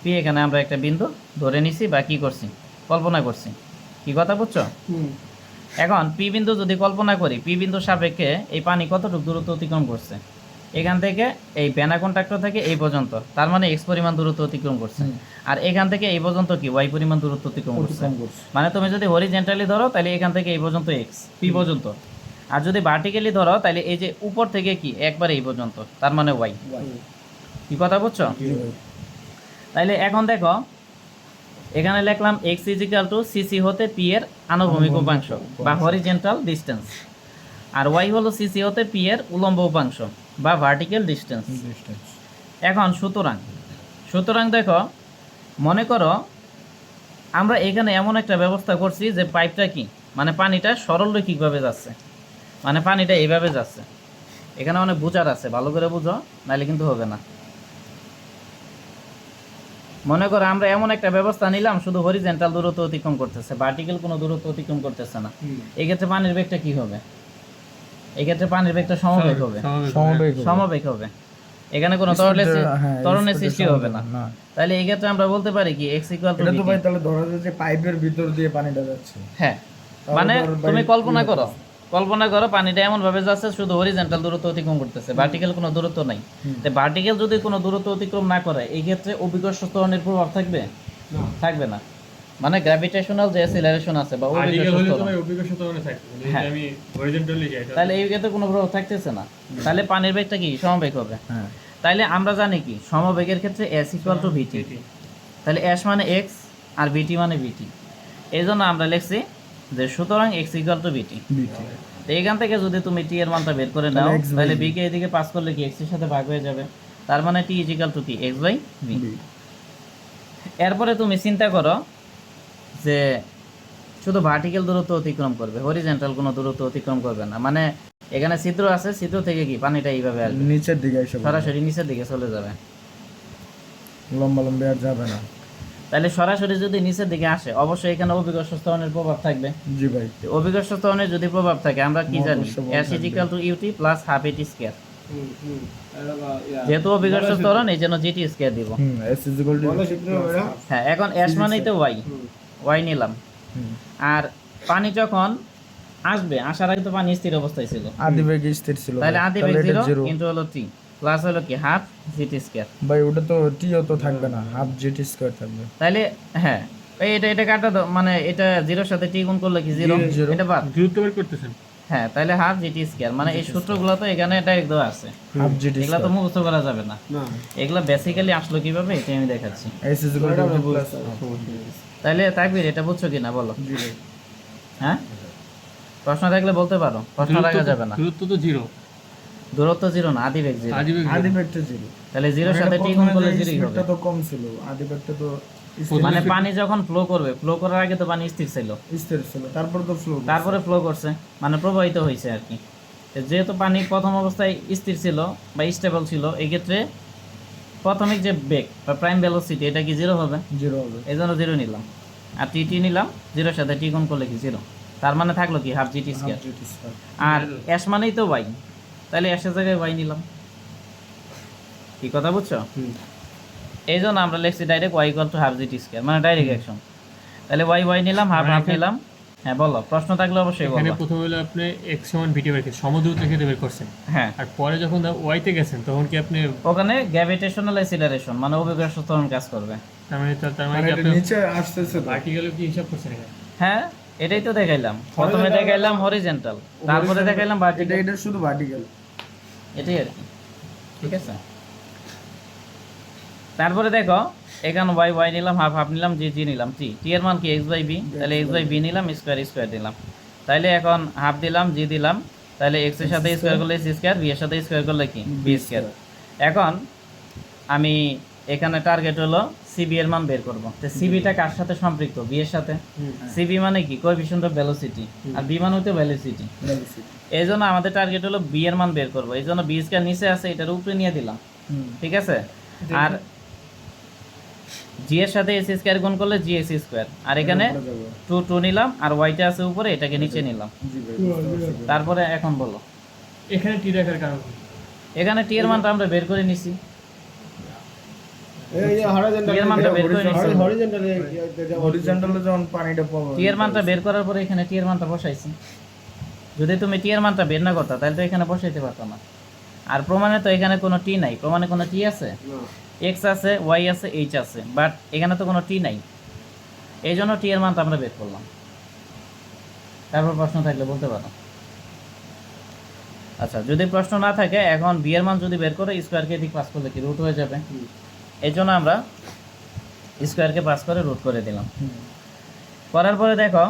পি এখানে আমরা একটা বিন্দু ধরে নিছি বা কি করছি, কল্পনা করছি। কি কথা বুঝছো? এখন পি বিন্দু যদি কল্পনা করি, পি বিন্দুর সাপেক্ষে এই পানি কতটুকু দূরত্ব অতিক্রম করছে, এখান থেকে এই ভেনা কন্ট্রাক্টর থেকে এই পর্যন্ত, তার মানে এক্স পরিমাণ দূরত্ব অতিক্রম করছে। আর এখান থেকে এই পর্যন্ত কি ওয়াই পরিমাণ দূরত্ব অতিক্রম করছে। মানে তুমি যদি হরিজেন্টালি ধরো তাহলে এখান থেকে এই পর্যন্ত এক্স পি পর্যন্ত, আর যদি ভার্টিক্যালি ধরো তাহলে এই যে উপর থেকে কি একবারে এই পর্যন্ত, তার মানে ওয়াই। কি কথা বুঝছো? তাইলে এখন দেখো এখানে লিখলাম x ইজিক্যাল টু সিসি হতে পি এর আনুভূমিক উপাংশ বা হরিজেন্টাল ডিস্টেন্স, আর y হলো সিসি হতে পি এর উলম্ব উপাংশ বা ভার্টিক্যাল ডিস্টেন্স। এখন সুতরাং দেখো মনে করো আমরা এখানে এমন একটা ব্যবস্থা করছি যে পাইপটা কি মানে পানিটা সরলরৈখিকভাবে যাচ্ছে, মানে পানিটা এইভাবে যাচ্ছে। এখানে অনেক বুঝার আছে, ভালো করে বুঝো, নাহলে কিন্তু হবে না। মনে করো আমরা এমন একটা ব্যবস্থা নিলাম শুধু হরিজেন্টাল দূরত্ব অতিক্রম করতেছে, ভার্টিক্যাল কোনো দূরত্ব অতিক্রম করতেছে না। এই ক্ষেত্রে পানির বেগটা কি হবে? এই ক্ষেত্রে পানির বেগটা সমবেগ হবে। সমবেগ হবে, এখানে কোনো ত্বরণের সৃষ্টি হবে না। তাহলে এই ক্ষেত্রে আমরা বলতে পারি কি x ইকুয়াল টু এটা তো ভাই তাহলে ধরা যায় যে পাইপের ভিতর দিয়ে পানিটা যাচ্ছে। হ্যাঁ, মানে তুমি কল্পনা করো পানিটা এমন ভাবে যাচ্ছে শুধু হরিজেন্টাল দূরত্ব অতিক্রম করতেছে, ভার্টিক্যাল কোনো দূরত্ব নাই। তো ভার্টিক্যাল যদি কোনো দূরত্ব অতিক্রম না করে এই ক্ষেত্রে অভিকর্ষ ত্বরণের প্রভাব থাকবে? থাকবে না। মানে গ্র্যাভিটেশনাল যে অ্যাসিলারেশন আছে বা অভিকর্ষ ত্বরণে থাকে, হ্যাঁ। আমি হরিজন্টালি যাই তাহলে এই ক্ষেত্রে কোনো প্রভাব থাকতেছে না। তাহলে পানির বেগটা কি সমবেগ হবে। তাইলে আমরা জানি কি সমবেগের ক্ষেত্রে s ইকুয়াল টু ভিটি। তাহলে s মানে x আর vt মানে vt। এই জন্য আমরা লিখছি যে সুতরাং x ইকুয়াল টু vt। তো এখান থেকে যদি তুমি t এর মানটা বের করে নাও তাহলে b কে এদিকে পাস করলে কি x এর সাথে ভাগ হয়ে যাবে, তার মানে t ইকুয়াল টু কি x বাই v। এরপরে তুমি চিন্তা করো যে শুধু ভার্টিক্যাল দূরত্ব অতিক্রম করবে, হরিজেন্টাল কোনো দূরত্ব অতিক্রম করবে না। মানে এখানে ছিদ্র আছে, ছিদ্র থেকে কি পানিটা এইভাবে আসবে নিচের দিকে এসে সরাসরি নিচের দিকে চলে যাবে, লম্বা আর যাবে না। তাহলে সরাসরি যদি নিচের দিকে আসে অবশ্যই এখানে অভিকর্ষ ত্বরণের প্রভাব থাকবে। জি ভাই, অভিকর্ষ ত্বরণের যদি প্রভাব থাকে আমরা কি জানি s equal to ut plus half at square. যেহেতু অভিকর্ষ ত্বরণ এই জন্য gt স্কয়ার দিব। s ইকুয়াল টু হ্যাঁ, এখন s মানেই তো y নিলাম। আর পানি যখন আসবে, আসার আগে তো পানি স্থির অবস্থায় ছিল, আদি বেগ স্থির ছিল, তাহলে আদি বেগ 0 কিন্তু হলো t প্লাস হলো কি হাফ gt স্কয়ার। ভাই ওটা তো টি তো থাকবে না, হাফ gt স্কয়ার থাকবে। তাহলে হ্যাঁ এটা কাটা দাও, মানে এটা 0 এর সাথে t গুণ করলে কি 0, এটা বাদ দূরত্ব বের করতেছেন। হ্যাঁ, তাহলে হাফ gt স্কয়ার, মানে এই সূত্রগুলো তো এখানে ডাইরেক্ট দেওয়া আছে, হাফ gt এগুলা তো মুখস্থ করা যাবে না। এগুলা বেসিক্যালি আসলো কিভাবে এটা আমি দেখাচ্ছি। s equal to plus. তাহলে তাকবীর এটা বুঝছো কিনা বলো? হ্যাঁ, প্রশ্ন থাকলে বলতে পারো, প্রশ্ন রাখা যাবে না। দূরত্ব তো 0, দূরত্ব 0 না, আদি বেগ 0। আদি বেগটা 0, তাহলে 0 এর সাথে t গুণ করলে 0ই হবে। এটা তো কম ছিল, আদি বেগটা তো মানে পানি যখন ফ্লো করবে, ফ্লো করার আগে তো পানি স্থির ছিল, তারপর তো তারপরে ফ্লো করছে, মানে প্রবাহিত হয়েছে আর কি। যেহেতু পানি প্রথম অবস্থায় স্থির ছিল বা স্টেবল ছিল, এই ক্ষেত্রে প্রাথমিক যে বেগ বা প্রাইম ভেলোসিটি এটা কি 0 হবে, এই জন্য 0 নিলাম। আর টি নিলাম, 0 এর সাথে টি গুণ করলে কি 0, তার মানে থাকলো কি হাফ gt স্কয়ার। আর s মানেই তো y, তাহলে s এর জায়গায় y নিলাম। কি কথা বুঝছো? এই জন্য আমরা লিখছি direct y equal to half gt square, মানে ডাইরেক্ট অ্যাকশন। তাহলে y নিলাম, হাফ নিলাম। হ্যাঁ বলো, প্রশ্ন থাকলে অবশ্যই বলো। এখানে প্রথমে হলো আপনি x সমান vt বের করছেন, সমদূরত্বের ক্ষেত্রে বের করছেন। হ্যাঁ, আর পরে যখন y তে গেছেন তখন কি আপনি ওখানে গ্র্যাভিটেশনাল অ্যাসিলারেশন মানে অভিকর্ষ ত্বরণ কাজ করবে। তার মানে কি আপনি নিচে আসতেছে ভার্টিক্যালি কি হিসাব করছেন এখানে? হ্যাঁ, এটাই তো দেখাইলাম, প্রথমে দেখাইলাম হরিজেন্টাল, তারপরে দেখাইলাম ভার্টিক্যাল। এটা শুধু ভার্টিক্যাল, এটাই আর কি। ঠিক আছে। তারপরে দেখো এখানে ওয়াই ওয়াই নিলাম, হাফ হাফ নিলাম, জি জি নিলাম, টি টি এর মান কি এক্স বাই বি, তাহলে এক্স বাই বি নিলাম, স্কোয়ার স্কোয়ার দিলাম, তাহলে এখন হাফ দিলাম, জি দিলাম, তাহলে এক্স এর সাথে স্কোয়ার করলে সি স্কোয়ার, বি এর সাথে স্কোয়ার করলে কি বি স্কোয়ার। এখন আমি এখানে টার্গেট হলো সিবি এর মান বের করব। তো সিবিটা কার সাথে সম্পৃক্ত, বি এর সাথে। সিবি মানে কি কোএফিশিয়েন্ট অফ ভেলোসিটি, আর বি মানে হচ্ছে ভেলোসিটি। এই জন্য আমাদের টার্গেট হলো বি এর মান বের করব, এই জন্য বি স্কোয়ার নিচে আছে, এটার উপরে নিয়ে দিলাম, ঠিক আছে। আর জি এর সাথে এস স্কোয়ার গুণ করলে জি এক্স স্কোয়ার, আর এখানে টু টু নিলাম, আর ওয়াইটা আছে উপরে, এটাকে নিচে নিলাম। তারপরে এখন বলো এখানে টি রাখার কারণ কি? এখানে টি এর মানটা আমরা বের করে নিছি, এই যে টি এর মানটা বের করে নিছি, হরিজন্টালে যখন পানিটা পাবো টি এর মানটা বের করার পরে এখানে টি এর মানটা বসাইছি। যদি তুমি টি এর মানটা বের না করতা তাহলে তো এখানে বসাইতে পারতো না। আর প্রমাণে তো এখানে কোনো টি নাই, প্রমাণে কোনো টি আছে, এক্স আছে, ওয়াই আছে, এইচ আছে, বাট এখানে তো কোনো টি নাই, এই জন্য টি এর মানটা আমরা বের করলাম। তারপর প্রশ্ন থাকলে বলতে পারো। আচ্ছা, যদি প্রশ্ন না থাকে, এখন বি এর মান যদি বের করে স্কোয়ারকে এদিক পাস করলে কি রুট হয়ে যাবে, এই জন্য আমরা স্কোয়ারকে পাস করে রুট করে দিলাম। করার পরে দেখো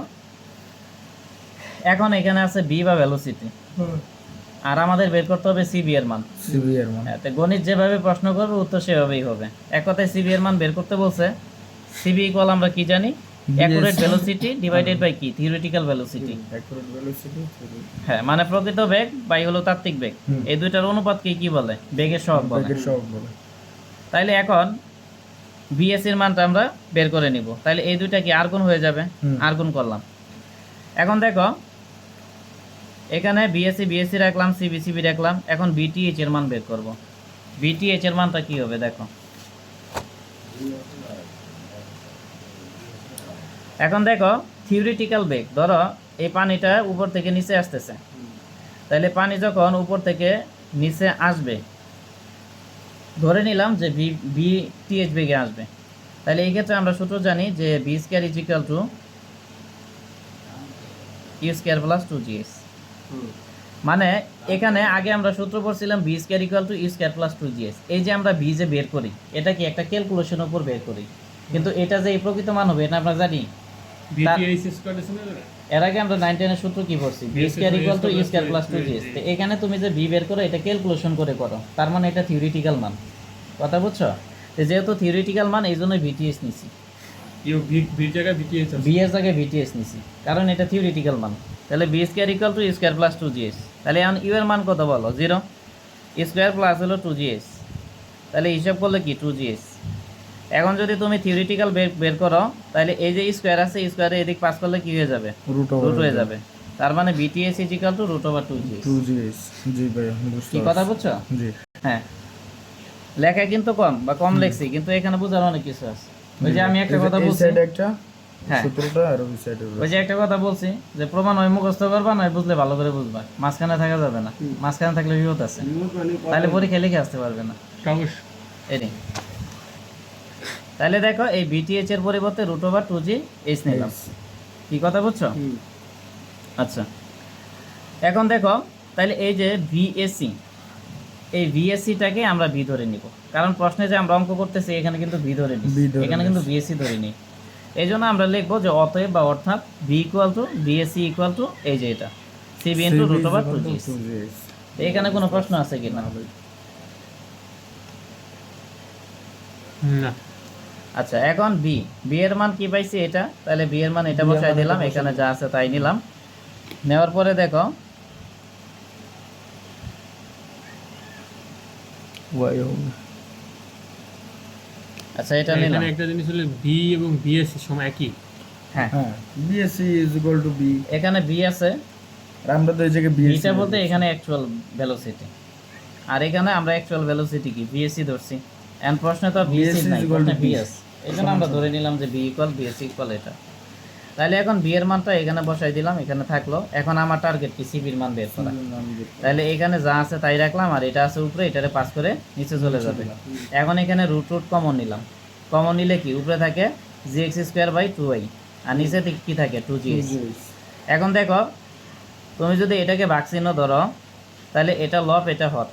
এখন এখানে আছে বি বা ভেলোসিটি, আর আমাদের বের করতে হবে সিবি এর মান। সিবি এর মান তো গণিত যেভাবে প্রশ্ন করবে উত্তর সেভাবেই হবে। এক কথায় সিবি এর মান বের করতে বলছে। সিবি ইকুয়াল আমরা কি জানি, অ্যাকুরেট ভেলোসিটি ডিভাইডেড বাই কি থিওরিটিক্যাল ভেলোসিটি। অ্যাকুরেট ভেলোসিটি হ্যাঁ, মানে প্রকৃত বেগ বাই হলো তাত্ত্বিক বেগ, এই দুইটার অনুপাতকে কি বলে, বেগের সহগ বলে। বেগের সহগ বলে। তাইলে এখন বিএসসি এর মানটা আমরা বের করে নিব। তাইলে এই দুইটা কি আর গুণ হয়ে যাবে, আর গুণ করলাম। এখন দেখো এখানে বিএসসি রাখলাম, সিবি রাখলাম, এখন বিটিএইচ এর মান বের করব। বিটিএইচ এর মানটা কি হবে দেখো, এখন দেখো থিওরিটিক্যাল বেগ, ধরো এই পানিটা উপর থেকে নিচে আসতেছে, তাহলে পানি যখন উপর থেকে নিচে আসবে, ধরে নিলাম যে বিটিএইচ বেগে আসবে, তাহলে এই ক্ষেত্রে আমরা সূত্র জানি যে B square is equal to U square plus 2gh। মানে এখানে আগে আমরা সূত্র পড়ছিলাম B square equal to U square plus 2gh। এই যে আমরা বি যে বের করি, এটা কি একটা ক্যালকুলেশন উপর বের করি, কিন্তু এটা যে এই প্রকৃত মান হবে এটা আমরা জানি। বিটিএইচ স্কয়ার আছে না? এর আগে আমরা 9 10 এর সূত্র কি পড়ছি, B square equal to U square plus 2gh। তো এখানে তুমি যে বি বের করো এটা ক্যালকুলেশন করে করো, তার মানে এটা থিওরিটিক্যাল মান। কথা বুঝছো? তো যেহেতু থিওরিটিক্যাল মান এই জন্য বিটিএস নিছি, ইউ বি জায়গায় বিটিএইচ আছে। বি এর জায়গায় বিটিএস নিছি, কারণ এটা থিওরিটিক্যাল মান। তাহলে B square equal to U square plus 2gh। তাহলে এখন ইউ এর মান কত বলো, 0, স্কয়ার প্লাস হলো 2gh, তাহলে হিসাব করলে কি 2gh। এখন যদি তুমি থিওরিটিক্যাল বের করো, তাহলে এই যে স্কয়ার আছে, স্কয়ারে এদিক পাস করলে কি হয়ে যাবে, রুট রুট হয়ে যাবে। তার মানে BTS is equal to root over 2gh। 2gh। জি ভাই বুঝতে কি কথা বুঝছো? জি। হ্যাঁ, লেখা কিন্তু কম লেখছি, কিন্তু এখানে বোঝার অনেক কিছু আছে। ওই যে আমি একটা কথা এই বলছি, সাইডে একটা হ্যাঁ সূত্রটা আর ওই সাইডে ওই যে একটা কথা বলছি যে প্রমাণ হয় মুখস্থ করবা, নয় বুঝলে ভালো করে বুঝবা, মাঝখানে থাকা যাবে না, মাঝখানে থাকলে বিপদ আছে, তাহলে পরীক্ষা লিখে আসতে পারবে না। অবশ্যই। এটাই। তাহলে দেখো এই বিটিএইচ এর পরিবর্তে রুট ওভার 2gh নিলাম। কি কথা বুঝছো? আচ্ছা, এখন দেখো তাহলে এই যে ভিএসসি, এই ভিএসসিটাকে আমরা ভি ধরে নিব, কারণ প্রশ্নে যে আমরা অঙ্ক করতেছি এখানে কিন্তু ভি ধরে নিই, এখানে কিন্তু ভিএসসি ধরে নিই। এই জন্য আমরা লিখবো যে অতএব বা অর্থাৎ V equal to VSC equal to এই যে এটা CB into root over 2gh। এখানে কোনো প্রশ্ন আছে কি না? না। আচ্ছা, এখন বি এর মান কি পাইছি এটা, তাহলে বি এর মান এটা বসাই দিলাম, এখানে যা আছে তাই নিলাম। নেওয়ার পরে দেখো ওয়াই হবে। আচ্ছা এটা নিলাম, এখানে একটা জিনিস হলো বি এবং বিএসসি সময় একই। হ্যাঁ হ্যাঁ BSC is equal to B. এখানে বি আছে, আর আমরা তো এই জায়গায় বিএসসি বিটা বলতে এখানে অ্যাকচুয়াল ভেলোসিটি, আর এখানে আমরা অ্যাকচুয়াল ভেলোসিটি কি ভিএসসি ধরছি। এন্ড প্রশ্নে তো ভিএসসি নাই, প্রশ্নে ভিএস, এইজন্য আমরা ধরে নিলাম যে বি ইকুয়াল ভিএসসি ইকুয়াল এটা। তাহলে এখন বি এর মানটা এখানে বসাই দিলাম, এখানে থাকলো। এখন আমার টার্গেট কি সিবির মান বের করা, তাহলে এখানে যা আছে তাই রাখলাম, আর এটা আছে উপরে, এটারে পাস করে নিচে চলে যাবে। এখন এখানে রুট কমন নিলাম, কমন নিলে কি উপরে থাকে gx স্কয়ার বাই 2y, আর নিচে কি থাকে 2gh। এখন দেখো তুমি যদি এটাকে ভাগ চিহ্ন ধরো, তাহলে এটা লব এটা হর,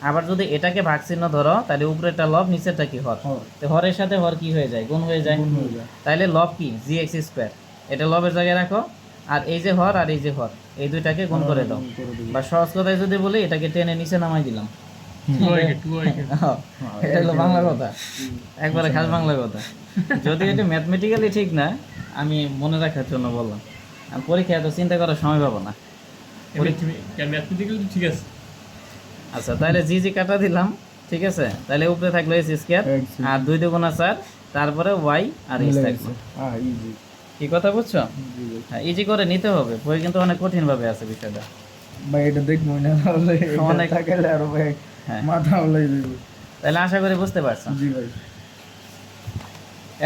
আবার যদি এটাকে ভাগ চিহ্ন ধরো তাহলে উপরেরটা লব নিচেরটা কি হর, হর। তো হরের সাথে হর কি হয়ে যায়, গুণ হয়ে যায়। গুণ হয়ে যায়। তাইলে লব কি জি এক্স স্কোয়ার, এটা লবের জায়গায় রাখো, আর এই যে হর আর এই যে হর এই দুইটাকে গুণ করে দাও। গুণ করে দিবি। বা সহজ কথায় যদি বলি এটাকে টেনে নিচে নামাই দিলাম। 2i এটা হলো বাংলা কথা, একবারে খাস বাংলা কথা। যদি এটা ম্যাথমেটিক্যালি ঠিক না, আমি মনে রাখার জন্য বললাম। আমি পরীক্ষায় এত চিন্তা করার সময় পাবো না। ম্যাথমেটিক্যাল ঠিক আছে। আচ্ছা তাহলে জি জি কাটা দিলাম, ঠিক আছে। তাহলে উপরে থাকলো এক্স স্কোয়ার, X আর 2 দুগুণা 4, তারপরে ওয়াই আর এক্স মিলে থাকলো। গেছে। ইজি। কি কথা বুঝছো? জি ভাই। হ্যাঁ, ইজি করে নিতে হবে, বই কিন্তু অনেক কঠিন ভাবে আছে বিষয়টা। ভাই এটা দেখ মনে হলে অনেক- তাকালে আরো ভাই হ্যাঁ। মাথা উলাই দিবে। তাহলে আশা করি বুঝতে পারছো। জি ভাই।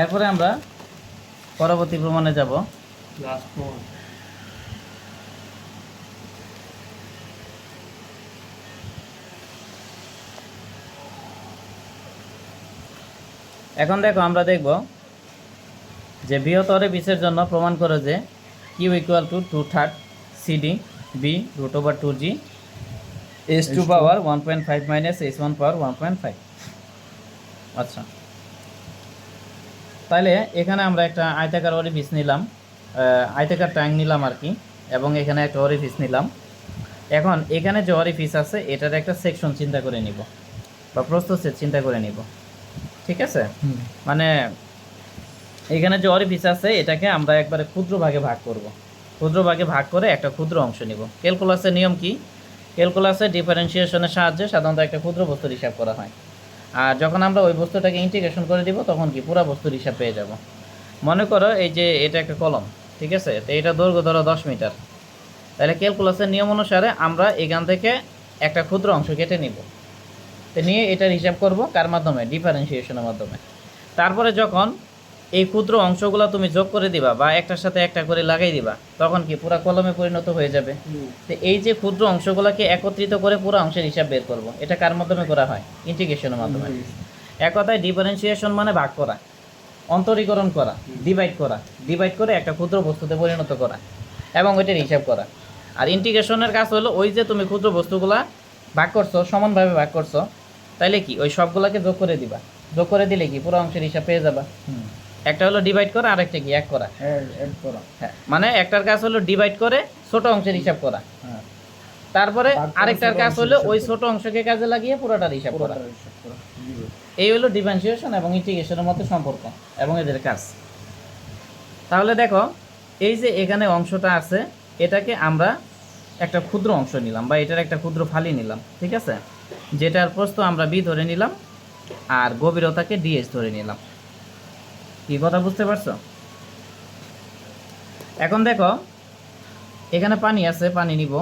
এরপরে আমরা পরবর্তী প্রমাণে যাব। Last one. এখন দেখো আমরা দেখব যে বৃহত্তরে বিশের জন্য প্রমাণ করে যে Q equal to 2/3 CD B root over 2g h2 power 1.5 minus h1 power 1.5। আচ্ছা তাহলে এখানে আমরা একটা আয়তাকার অরিফিস নিলাম, আয়তাকার ট্যাঙ্ক নিলাম আর কি, এবং এখানে একটা অরিফিস নিলাম। এখন এখানে যে অরিফিস আছে এটার একটা সেকশন চিন্তা করে নিব, বা প্রস্থচ্ছেদ চিন্তা করে নিব, ঠিক আছে। মানে এখানে যে অরিফিস আছে এটাকে আমরা একবারে ক্ষুদ্র ভাগে ভাগ করব, ক্ষুদ্র ভাগে ভাগ করে একটা ক্ষুদ্র অংশ নিব। ক্যালকুলাসের নিয়ম কি, ক্যালকুলাসে ডিফারেন্সিয়েশনের সাহায্যে সাধারণত একটা ক্ষুদ্র বস্তুর হিসাব করা হয়। আর যখন আমরা ওই বস্তুটাকে ইন্টিগ্রেশন করে দিব তখন কি পুরো বস্তুর হিসাব পেয়ে যাব। মনে করো এই যে এটা একটা কলম, ঠিক আছে, তো এটা দৈর্ঘ্য ধরো 10 মিটার। তাহলে ক্যালকুলাসের নিয়ম অনুসারে আমরা এখান থেকে একটা ক্ষুদ্র অংশ কেটে নিব, তো নিয়ে এটার হিসাব করব কার মাধ্যমে, ডিফারেন্সিয়েশনের মাধ্যমে। তারপরে যখন এই ক্ষুদ্র অংশগুলো তুমি যোগ করে দিবা বা একটার সাথে একটা করে লাগাই দিবা তখন কি পুরো কলমে পরিণত হয়ে যাবে। তো এই যে ক্ষুদ্র অংশগুলোকে একত্রিত করে পুরো অংশের হিসাব বের করব, এটা কার মাধ্যমে করা হয়, ইন্টিগ্রেশনের মাধ্যমে। এক কথায় ডিফারেন্সিয়েশন মানে ভাগ করা, অন্তরীকরণ করা, ডিভাইড করে একটা ক্ষুদ্র বস্তুতে পরিণত করা এবং ওইটার হিসাব করা। আর ইন্টিগ্রেশনের কাজ হলো ওই যে তুমি ক্ষুদ্র বস্তুগুলা ভাগ করছো, সমানভাবে ভাগ করছো, তাইলে কি ওই সবগুলাকে যোগ করে দিবা, যোগ করে দিলে কি পুরো অংশের হিসাব পেয়ে যাবা। একটা হলো ডিভাইড করা আর একটা কি এক করা। এড করা। হ্যাঁ, মানে একটার কাজ হলো ডিভাইড করে ছোট অংশের হিসাব করা, হ্যাঁ। তারপরে ভাগ করে আরেকটার ছোট কাজ অংশের হলো হিসাব ওই করা। ছোট অংশকে কাজে লাগিয়ে পুরোটার হিসাব করা। পুরোটা হিসাব করা। জি ভাই। এই হলো ডিফারেন্সিয়েশন এবং ইন্টিগ্রেশনের মধ্যে সম্পর্ক এবং এদের কাজ। তাহলে দেখো এই যে এখানে অংশটা আছে এটাকে আমরা একটা ক্ষুদ্র অংশ নিলাম বা এটার একটা ক্ষুদ্র ফালি নিলাম, ঠিক আছে, যেটার প্রস্থ আমরা বি ধরে নিলাম আর গভীরতাকে ডিএস ধরে নিলাম। কি কথা বুঝতে পারছো? এখন দেখো এখানে পানি আছে, পানি নিব।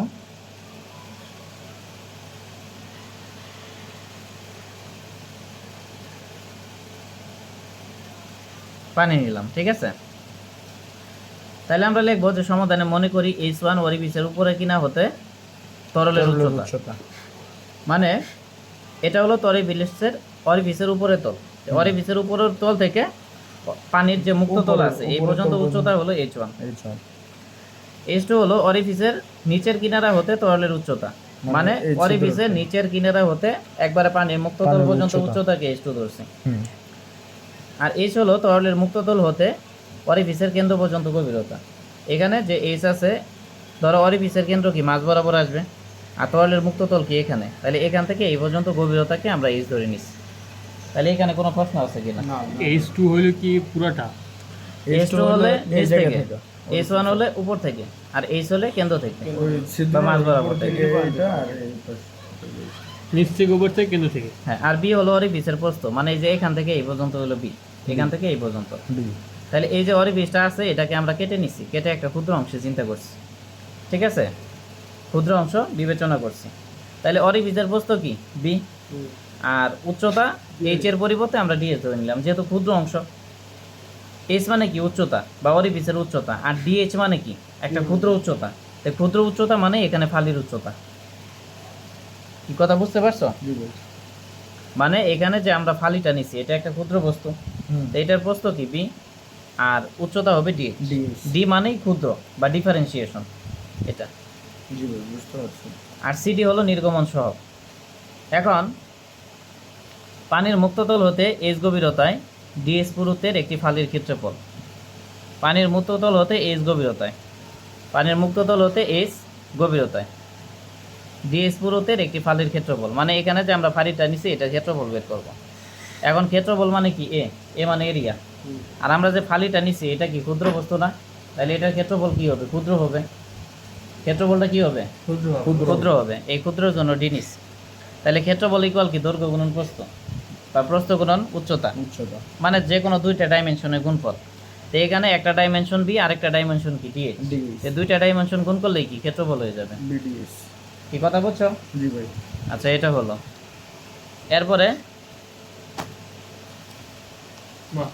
পানি নিলাম, ঠিক আছে। তাহলে আমরা লিখবো যে সমাধানে মনে করি H1 অরিফিসের উপরে কিনা হতে তরলের উচ্চতা। মানে এটা হলো অরিফিসের উপরে তল, অরিফিসের উপরের তল থেকে পানির যে মুক্ত তল আছে এই পর্যন্ত উচ্চতা হলো H1। H2 হলো অরিফিসের নিচের কিনারা হতে তরলের উচ্চতা, মানে অরিফিসের নিচের কিনারা হতে একবারে পানির মুক্ত তল পর্যন্ত উচ্চতাকে H2 ধরছে। আর H হলো তরলের মুক্ততল হতে অরিফিসের কেন্দ্র পর্যন্ত গভীরতা। এখানে যে H আছে ধরো অরিফিসের কেন্দ্র কি মাঝ বরাবর আসবে আর তরলের মুক্ততল কি এখানে, তাহলে এখান থেকে এই পর্যন্ত গভীরতাকে আমরা H ধরে নিচ্ছি। তাহলে এখানে কোনো প্রশ্ন আছে কিনা? না H2 হলো কি পুরাটা? H2 হলে নিচ থেকে, H1 হলে উপর থেকে, আর H হলে কেন্দ্র থেকে ওই ছিদ্র বা মাঝ বরাবর থেকে থেকে। এটা আর এই পাশে। নিচ থেকে উপর থেকে কেন্দ্র থেকে। হ্যাঁ, আর বি হলো অরিফিসের প্রস্থ, মানে এই যে এখান থেকে এই পর্যন্ত হলো বি, এখান থেকে এই পর্যন্ত। বি। তাহলে এই যে অরিফিসটা আছে এটাকে আমরা কেটে নিচ্ছি, কেটে একটা ক্ষুদ্র অংশে চিন্তা করছি, ঠিক আছে, ক্ষুদ্র অংশ বিবেচনা করছি। তাহলে অরিফিসের প্রস্থ কি বি, আর উচ্চতা এইচ এর পরিবর্তে আমরা ডিএস ধরে নিলাম যেহেতু ক্ষুদ্র অংশ। এইচ মানে কি উচ্চতা বা অরিফিসের উচ্চতা, আর ডিএইচ মানে কি একটা ক্ষুদ্র উচ্চতা। তাই ক্ষুদ্র উচ্চতা মানে এখানে ফালির উচ্চতা। কি কথা বুঝতে পারছো? জি ভাই। মানে এখানে যে আমরা ফালিটা নিছি এটা একটা ক্ষুদ্র বস্তু, তো এটার প্রস্থ কি বি আর উচ্চতা হবে ডি। ডিএস। ডি মানেই ক্ষুদ্র বা ডিফারেন্সিয়েশন এটা। জি ভাই বুঝতে পারছি। আর সিডি হলো নির্গমন সহগ। এখন পানির মুক্ততল হতে এইচ গভীরতায় ডিএস পুরুত্বের একটি ফালির ক্ষেত্রফল। পানির মুক্ততল হতে এইচ গভীরতায়, পানির মুক্ততল হতে এইচ গভীরতায় ডিএস পুরুত্বের একটি ফালির ক্ষেত্রফল, মানে এখানে যে আমরা ফালিটা নিছি এটা ক্ষেত্রফল বের করব। এখন ক্ষেত্রফল মানে কি? এ মানে এরিয়া, আর আমরা যে ফালিটা নিছি এটা কি ক্ষুদ্র বস্তু না? তাহলে এটার ক্ষেত্রফল কি হবে? ক্ষুদ্র হবে। ক্ষেত্রফলটা কি হবে? ক্ষুদ্র হবে। এই ক্ষুদ্রের জন্য ডি নিছি। তাহলে ক্ষেত্রফল ইকুয়াল কি? দৈর্ঘ্য গুণন প্রস্থ, বা প্রস্থ গুণন উচ্চতা, মানে যে কোনো দুইটা ডাইমেনশনের গুণফল। তো এখানে একটা ডাইমেনশন বি, আরেকটা ডাইমেনশন কি? ডি। এই দুইটা ডাইমেনশন গুণ করলেই কি ক্ষেত্রফল হয়ে যাবে। বিডিএস। কি কথা বুঝছো? জি ভাই। আচ্ছা, এটা হলো। এরপরে বাহ,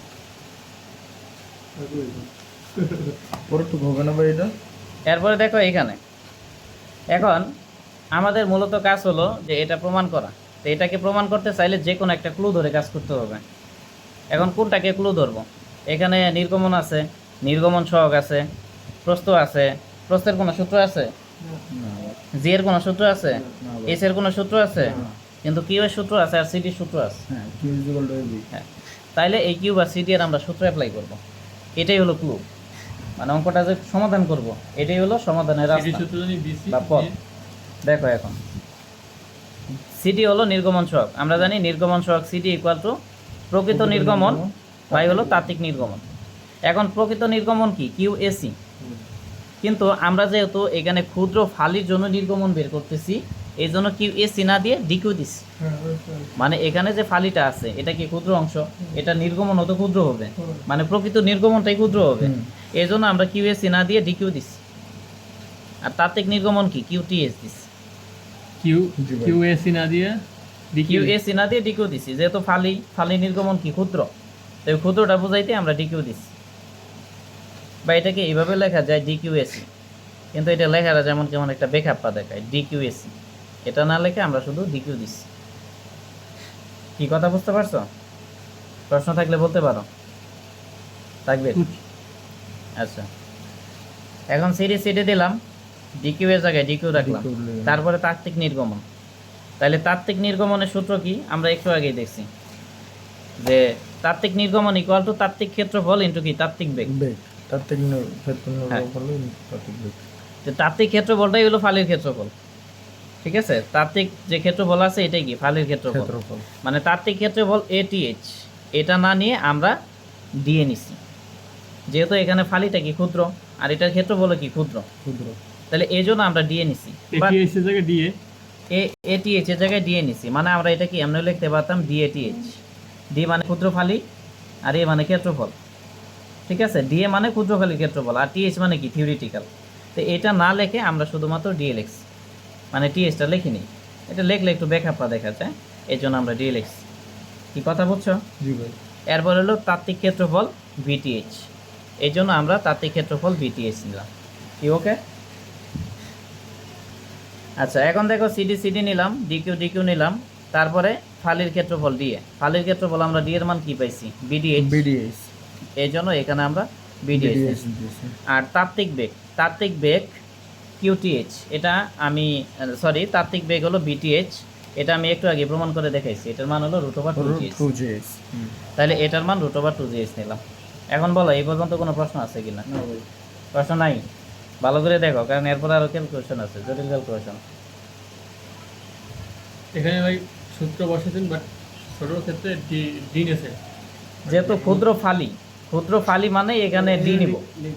পরে একটু হবে না ভাই এটা? এরপরে দেখো এখানে, এখন আমাদের মূলত কাজ হলো যে এটা প্রমাণ করা। তো এটাকে প্রমাণ করতে চাইলে যে কোনো একটা ক্লু ধরে কাজ করতে হবে। এখন কোনটাকে ক্লু ধরবো? এখানে নির্গমন আছে, নির্গমন সহগ আছে, প্রস্থ আছে। প্রস্থের কোনো সূত্র আছে? জি এর কোনো সূত্র আছে? এস এর কোনো সূত্র আছে? কিন্তু কিউ এর সূত্র আছে, আর সিডির সূত্র আছে। হ্যাঁ, Q is equal to AB. হ্যাঁ, তাইলে এই কিউ বা সিডি এর আমরা সূত্র অ্যাপ্লাই করব। এটাই হলো ক্লু, মানে অঙ্কটা যে সমাধান করব এটাই হলো সমাধানের সিডি রাস্তা সূত্র জানি বিসি বা পথ। দেখো এখন সিডি হলো নির্গমন সহগ। আমরা জানি নির্গমন সহগ সিডি ইকুয়াল টু প্রকৃত নির্গমন বাই হলো তাত্ত্বিক নির্গমন। এখন প্রকৃত নির্গমন কি? Q AC. কিন্তু আমরা যেহেতু এখানে ক্ষুদ্র ফালির জন্য নির্গমন বের করতেছি, এই জন্য কিউ এসি না দিয়ে ডিকিউ দিচ্ছি। মানে এখানে যে ফালিটা আছে এটা কি ক্ষুদ্র অংশ, এটা নির্গমন হতে ক্ষুদ্র হবে, মানে প্রকৃত নির্গমনটাই ক্ষুদ্র হবে। এই জন্য আমরা কিউ এসি না দিয়ে ডিকিউ দিচ্ছি। আর তাত্ত্বিক নির্গমন কি? কিউ টিএস দিচ্ছি। কিউ জি ভাই। কিউ এসি না দিয়ে কিউ এসি না দিয়ে ডিকিউ দিচ্ছি, যেহেতু ফালি নির্গমন কি? ক্ষুদ্র। তো এই ক্ষুদ্রটা বোঝাইতে আমরা ডিকিউ দিচ্ছি। বা এটাকে এইভাবে লেখা যায় ডিকিউ এসি, কিন্তু এটা লেখাটা যেমন কেমন একটা বেখাপ্পা দেখায়, ডিকিউ এসি। এটা না লেখে আমরা শুধু ডিকিউ দিচ্ছি। কি কথা বুঝতে পারছো? প্রশ্ন থাকলে বলতে পারো। থাকবে? আচ্ছা, এখন সিডি দিলাম, ডিকিউ এর জায়গায় ডিকিউ রাখলাম। DQ দিলাম। তারপরে তাত্ত্বিক নির্গমন। তাহলে তাত্ত্বিক নির্গমনের সূত্র কি? আমরা একটু আগেই দেখছি যে তাত্ত্বিক নির্গমন ইকুয়াল টু তাত্ত্বিক ক্ষেত্রফল ইন্টু কি? তাত্ত্বিক বেগ। বেগ। তাত্ত্বিক ক্ষেত্রফল হ্যাঁ। হলো তাত্ত্বিক বেগ। যে তাত্ত্বিক ক্ষেত্রফলটাই হলো ফালির ক্ষেত্রফল। ঠিক আছে, তাত্ত্বিক যে ক্ষেত্রফল আছে এটাই কি? ফালির ক্ষেত্রফল। ক্ষেত্রফল। মানে তাত্ত্বিক ক্ষেত্রফল এটিএইচ, এটা না নিয়ে আমরা দিয়ে নিছি, যেহেতু এখানে ফালিটা কি? ক্ষুদ্র, আর এটার ক্ষেত্রফল কি? ক্ষুদ্র। ক্ষুদ্র। তাহলে এই জন্য আমরা দিয়ে নিছি। এটি এসে জায়গায় দিয়ে এটিএইচ এর জায়গায় দিয়ে নিছি, মানে আমরা এটা কি এমনি লিখতে পারতাম ডিএটিএইচ। ডি মানে ক্ষুদ্র ফালি, আর এ মানে ক্ষেত্রফল। ঠিক আছে, ডিএ মানে ক্ষুদ্র ফালির ক্ষেত্রফল, আর টিএইচ মানে কি? থিওরিটিক্যাল। তো এটা না লিখে আমরা শুধুমাত্র ডিএ লিখছি, মানে টিএইচটা লিখিনি। এটা লিখলে একটু বেখাপ্পা দেখা যায়, এই জন্য আমরা ডিএ লিখছি। কি কথা বুঝছো? জি ভাই। এরপর হলো তাত্ত্বিক ক্ষেত্রফল ভিটিএইচ, এই জন্য আমরা তাত্ত্বিক ক্ষেত্রফল ভিটিএইচ নিলাম। কি ওকে? আচ্ছা, এখন দেখো সিডি নিলাম, ডিকিউ নিলাম, তারপরে ফালির ক্ষেত্রফল ডিএ। ফালির ক্ষেত্রফল আমরা ডি এর মান কি পাইছি? বিডিএইচ। বিডিএস। এই জন্য এখানে আমরা বিডিএইচ। আর তাত্ত্বিক বেগ কিউটিএইচ, এটা আমি তাত্ত্বিক বেগ হলো বিটিএইচ। এটা আমি একটু আগে প্রমাণ করে দেখাইছি, এটার মান হলো √2gh। 2gh। তাহলে এটার মান √2gh নিলাম। এখন বলো এই পর্যন্ত কোনো প্রশ্ন আছে কিনা? না ভাই। প্রশ্ন নাই? ভালো করে দেখো, কারণ এরপর আরো ক্যালকুলেশন আছে, জটিল ক্যালকুলেশন। এখানে ভাই সূত্র বসাচ্ছেন, বাট ছোট ক্ষেত্রে ডি নেছে। যেহেতু ক্ষুদ্র ফালি মানে এখানে ডি নিব,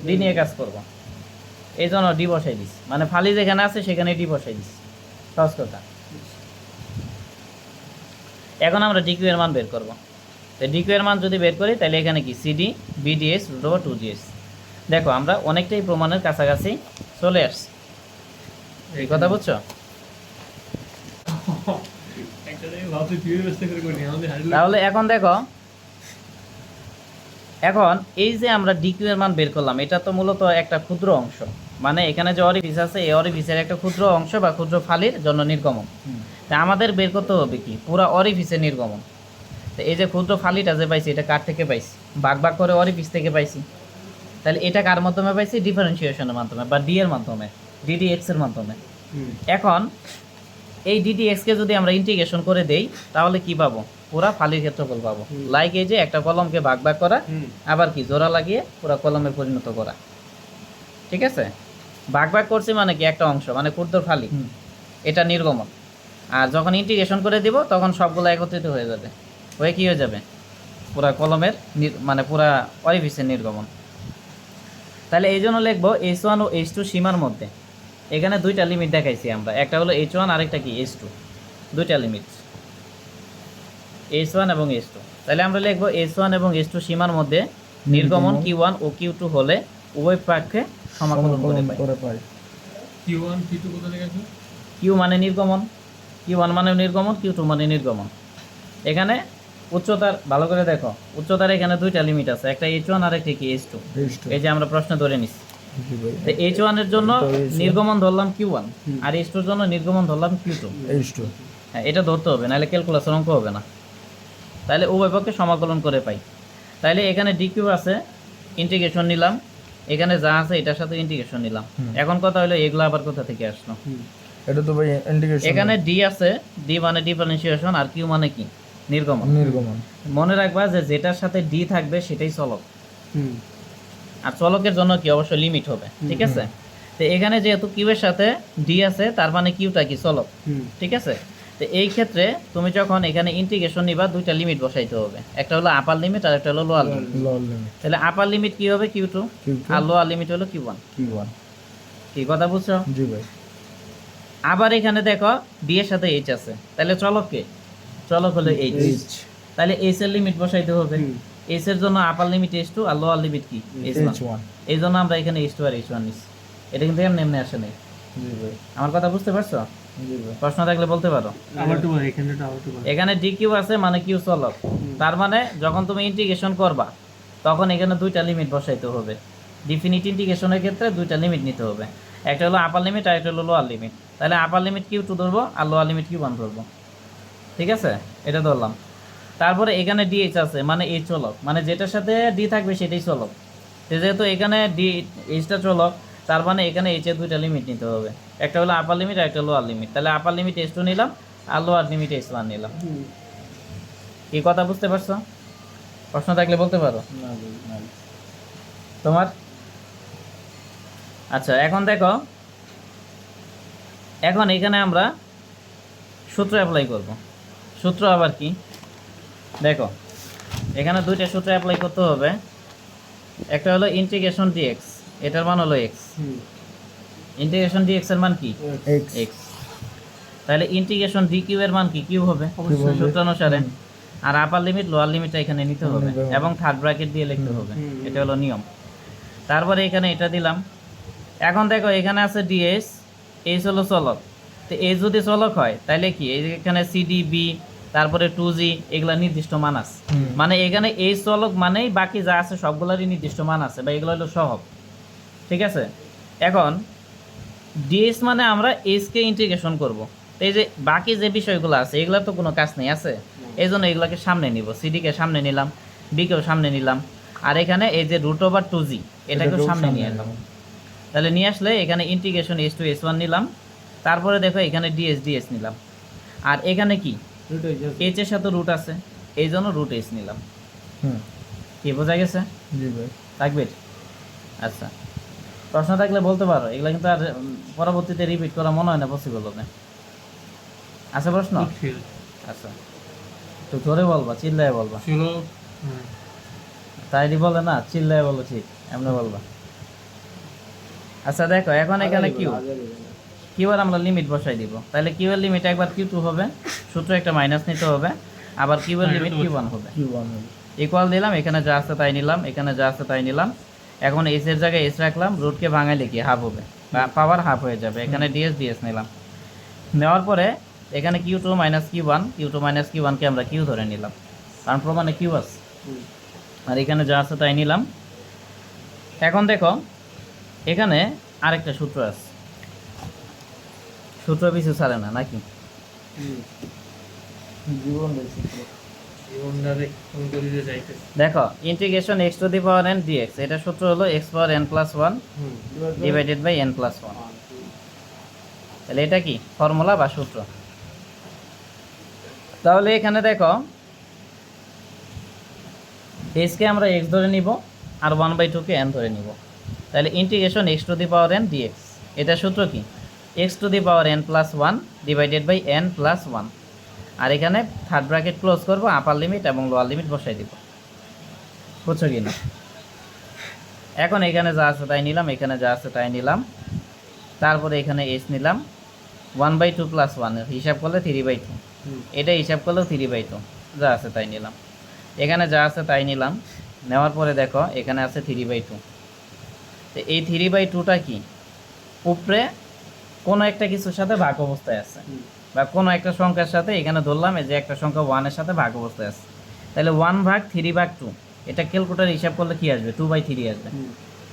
ডি নিয়ে কাজ করব, এই জন্য ডি বসাই দিস। মানে ফালি যেখানে আছে সেখানে ডি বসাই দিস, সহজ কথা। এখন আমরা ডিকিউ এর মান বের করব। তো ডিকিউ এর মান যদি বের করি তাহলে এখানে কি? CD BDS √2gh। দেখো আমরা অনেকটাই প্রমাণের কাছাকাছি চলে আসছি। এই কথা বুঝছো? তাহলে এখন দেখো, এখন এই যে আমরা ডিকিউ এর মান বের করলাম, এটা তো মূলত একটা ক্ষুদ্র অংশ, মানে এখানে যে অরিফিস আছে এই অরিফিসের একটা ক্ষুদ্র অংশ বা ক্ষুদ্র ফালির জন্য নির্গমন। তা আমাদের বের করতে হবে কি? পুরা অরিফিসের নির্গমন। তো এই যে ক্ষুদ্র ফালিটা যে পাইছি এটা কার থেকে পাইছি? ভাগ করে অরিফিস থেকে পাইছি। তাহলে এটা কার মাধ্যমে পাইছি? ডিফারেন্সিয়েশনের মাধ্যমে বা ডি এর মাধ্যমে, ডিডিএক্স এর মাধ্যমে। এখন এই DTX কে যদি আমরা ইন্টিগ্রেশন করে দেই তাহলে কি পাবো? পুরা ফালির ক্ষেত্রফল পাবো। লাইক এই যে একটা কলমকে ভাগ ভাগ করা, আবার কি জোড়া লাগিয়ে পুরা কলমের পরিণত করা। ঠিক আছে, ভাগ ভাগ করছি মানে কি একটা অংশ, মানে ক্ষুদ্র ফালি, এটা নির্গমন। আর যখন ইন্টিগ্রেশন করে দিব তখন সবগুলো একত্রিত হয়ে যাবে, হয়ে কি হয়ে যাবে? পুরা কলমের মানে পুরা অরিফিসের নির্গমন। তাহলে এই জন্য লিখবো H1 ও H2 সীমার মধ্যে। এখানে দুইটা লিমিট দেখাইছি আমরা, একটা হলো H1 আরেকটা কি H2, দুইটা লিমিট H1 এবং H2। তাহলে আমরা লিখবো H1 এবং H2 সীমার মধ্যে নির্গমন Q1 ও Q2 হলে উভয় পক্ষে সমাকলন করে পাই। Q1 Q2 কোথা থেকে আসবে? Q মানে নির্গমন, Q1 মানে নির্গমন, Q2 মানে নির্গমন। এখানে উচ্চতার ভালো করে দেখো, উচ্চতার এখানে দুইটা লিমিট আছে, একটা H1 আর একটা কি H2। এই যে আমরা প্রশ্ন ধরে নিচ্ছি, তো H1 এর জন্য নির্গমন ধরলাম Q1 আর H2 এর জন্য নির্গমন ধরলাম Q2। হ্যাঁ, এটা ধরতে হবে, নাহলে ক্যালকুলাসের অঙ্ক হবে না। তাহলে উভয় পক্ষে সমাকলন করে পাই। তাহলে এখানে DQ আছে, ইন্টিগ্রেশন নিলাম, এখানে যা আছে এটার সাথে ইন্টিগ্রেশন নিলাম। এখন কথা হলো এগুলো আবার কোথা থেকে আসলো? এটা তো ভাই ইন্টিগ্রেশন। এখানে D আছে, D মানে ডিফারেন্সিয়েশন, আর Q মানে কি? নির্গমন। মনে রাখবা যে যেটার সাথে D থাকবে সেটাই চলক, আর চলকের জন্য কি অবশ্যই লিমিট হবে। ঠিক আছে, তো এখানে যেহেতু Q এর সাথে D আছে তার মানে Qটা কি? চলক। ঠিক আছে, তো এই ক্ষেত্রে তুমি যখন এখানে ইন্টিগ্রেশন নিবা দুইটা লিমিট বসাইতে হবে, একটা হলো আপার লিমিট আর একটা হলো লোয়ার লিমিট। তাহলে আপার লিমিট কি হবে? Q2, আর লোয়ার লিমিট হলো Q1। কি কথা বুঝছো? জি ভাই। আবার এখানে দেখো D এর সাথে H আছে, তাহলে চলক কে? চলক হলো H। তাহলে H এর লিমিট বসাইতে হবে। H এর জন্য আপার লিমিট H2 আর লোয়ার লিমিট কি? H1। এই জন্য আমরা এখানে H2 আর H1 নিচ্ছি। এটা কিন্তু এমনি আসে নাই। আমার কথা বুঝতে পারছো? প্রশ্ন থাকলে বলতে পারো। এখানে DQ আছে মানে Q চলক, তার মানে যখন তুমি ইন্টিগ্রেশন করবা তখন এখানে দুইটা লিমিট বসাইতে হবে। ডিফিনিট ইন্টিগ্রেশনের ক্ষেত্রে দুইটা লিমিট নিতে হবে, একটা হলো আপার লিমিট আর একটা হলো লোয়ার লিমিট। তাহলে আপার লিমিট Q2 ধরবো আর লোয়ার লিমিট Q1 ধরবো। ঠিক আছে, এটা ধরলাম। তারপরে এখানে DH আছে মানে H চলক, মানে যেটার সাথে D থাকবে সেটাই চলক। যেহেতু এখানে Hটা চলক, তার মানে এখানে H এর দুইটা লিমিট নিতে হবে, একটা হলো আপার লিমিট আর একটা লোয়ার লিমিট। তাহলে আপার লিমিট H2 নিলাম আর লোয়ার লিমিট H1 নিলাম। কি কথা বুঝতে পারছো? প্রশ্ন থাকলে বলতে পারো তোমার। আচ্ছা, এখন দেখো, এখন এখানে আমরা সূত্র অ্যাপ্লাই করব। সূত্র আবার কি? দেখো এখানে দুইটা সূত্র অ্যাপ্লাই করতে হবে, একটা হলো ইন্টিগ্রেশন dx, এটার মান হলো x। ইন্টিগ্রেশন dx এর মান কি? x। তাহলে ইন্টিগ্রেশন dq এর মান কি? q হবে সূত্র অনুসারে। আর আপার লিমিট লোয়ার লিমিটটা এখানে নিতে হবে এবং থার্ড ব্র্যাকেট দিয়ে লিখতে হবে, এটা হলো নিয়ম। তারপরে এখানে এটা দিলাম। এখন দেখো এখানে আছে ds, h হলো চলক, তো h যদি চলক হয় তাহলে কি এখানে cd b তারপরে 2g এগুলা নির্দিষ্ট মান আছে, মানে এখানে h চলক মানেই বাকি যা আছে সবগুলোরই নির্দিষ্ট মান আছে, বা এগুলো হলো সহগ। ঠিক আছে, এখন ds মানে আমরা h কে ইন্টিগ্রেশন করব, এই যে বাকি যে বিষয়গুলো আছে এগুলোর তো কোনো কাজ নেই আছে, এই জন্য এগুলোকে সামনে নিব। cd কে সামনে নিলাম, b কেও সামনে নিলাম, আর এখানে এই যে √2g এটাকেও সামনে নিয়ে এলাম। তাহলে নিয়ে আসলে এখানে ইন্টিগ্রেশন h2 h1 নিলাম, তারপরে দেখো এখানে ds নিলাম, আর এখানে কি h এর সাথে রুট আছে এই জন্য √h নিলাম। কি বোঝা গেছে? জি ভাই। থাকবে? আচ্ছা, প্রশ্ন থাকলে বলতে পারো, এগুলো কিন্তু আর পরবর্তীতে রিপিট করা মনে হয় না পসিবল হবে। আচ্ছা প্রশ্ন? আচ্ছা, তো জোরে বলবা, চিল্লায় বলবা। তাইরি বলে না, চিল্লায় বলো, ঠিক এমনি বলবা। আচ্ছা দেখো এখন এখানে কিউ আর আমরা লিমিট বসাই দিব, তাহলে কিউ এর লিমিট একবার Q2 হবে, সূত্র একটা মাইনাস নিতে হবে, আবার কিউ এর লিমিট Q1 হবে। ইকুয়াল দিলাম, এখানে যা আছে তাই নিলাম, এখানে যা আছে তাই নিলাম। এখন এস এর জায়গায় এস রাখলাম, রুটকে ভাঙাইলে কি হাফ হবে, পাওয়ার হাফ হয়ে যাবে। এখানে ds নিলাম, নেওয়ার পরে এখানে Q2 মাইনাস Q1 কে আমরা কিউ ধরে নিলাম, কারণ প্রমাণে কিউ আছে, আর এখানে যা আছে তাই নিলাম। এখন দেখো এখানে আরেকটা সূত্র আছে, সূত্র পিছু ছাড়ে না নাকি? দেখো ইন্টিগ্রেশন x⁴n dx, এটা সূত্র হলো x⁴n+1 ডিভাইডেড বাই n+1। তাহলে এটা কি ফর্মুলা বা সূত্র? তাহলে এখানে দেখো এসকে আমরা এক্স ধরে নিব আর 1/2 কে এন ধরে নিব। তাহলে integration X to the power N DX, এটা সূত্র কি? X to the power N plus 1 divided by N plus 1। আর এখানে থার্ড ব্র্যাকেট ক্লোজ করব, আপার লিমিট এবং লোয়ার লিমিট বসাই দিব। বুঝছো কি না? এখন এখানে যা আছে তাই নিলাম, এখানে যা আছে তাই নিলাম, তারপরে এখানে এস নিলাম 1/2 প্লাস 1 হিসাব করলে 3/2, এটা হিসাব করলেও 3/2, যা আছে তাই নিলাম, এখানে যা আছে তাই নিলাম। নেওয়ার পরে দেখো এখানে আছে 3/2। তো এই 3/2টা কি? উপরে কোনো একটা কিছুর সাথে ভাগ অবস্থায় আছে, বা কোনো একটা সংখ্যার সাথে, এখানে ধরলাম এই যে একটা সংখ্যা 1-এর সাথে ভাগ অবস্থায় আছে। তাহলে 1/3/2, এটা ক্যালকুলেটর হিসাব করলে কি আসবে? 2/3 আসবে।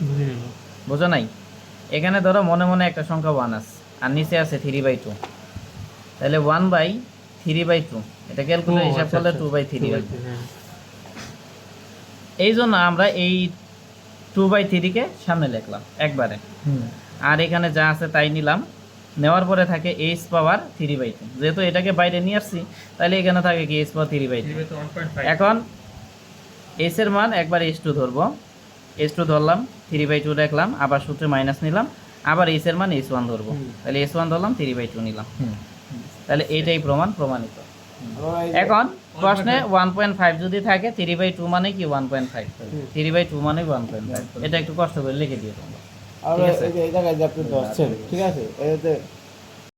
বুঝে গেল। বোঝো নাই? এখানে ধরো মনে মনে একটা সংখ্যা 1 আছে আর নিচে আছে 3/2, তাহলে 1/3/2, এটা ক্যালকুলেটর হিসাব আচ্ছা, করলে আচ্ছা, 2/3 আসবে। হ্যাঁ। এই জন্য আমরা এই 2/3-কে সামনে লিখলাম একবারে, আর এখানে যা আছে তাই নিলাম। নেওয়ার পরে থাকে এইচ পাওয়ার 3/2, যেহেতু এটাকে বাইরে নিয়ে আসছি তাহলে এখানে থাকে কি এইচ পাওয়ার 3/2। এখন এইচ এর মান একবার এইচ টু ধরবো, এইচ টু ধরলাম, 3/2 রাখলাম, আবার সূত্রে মাইনাস নিলাম, আবার এইচ এর মান এইচ ওয়ান ধরবো, তাহলে এইচ ওয়ান ধরলাম, 3/2 নিলাম। তাহলে এইটাই প্রমাণিত। এখন প্রশ্নে 1.5 যদি থাকে, 3/2 মানে কি 1.5, 3/2 মানে 1.5, এটা একটু কষ্ট করে লিখে দিও তোমরা। আর ঠিক আছে। এই যে এই জায়গায় যে আপনি ধরছেন, ঠিক আছে, এতে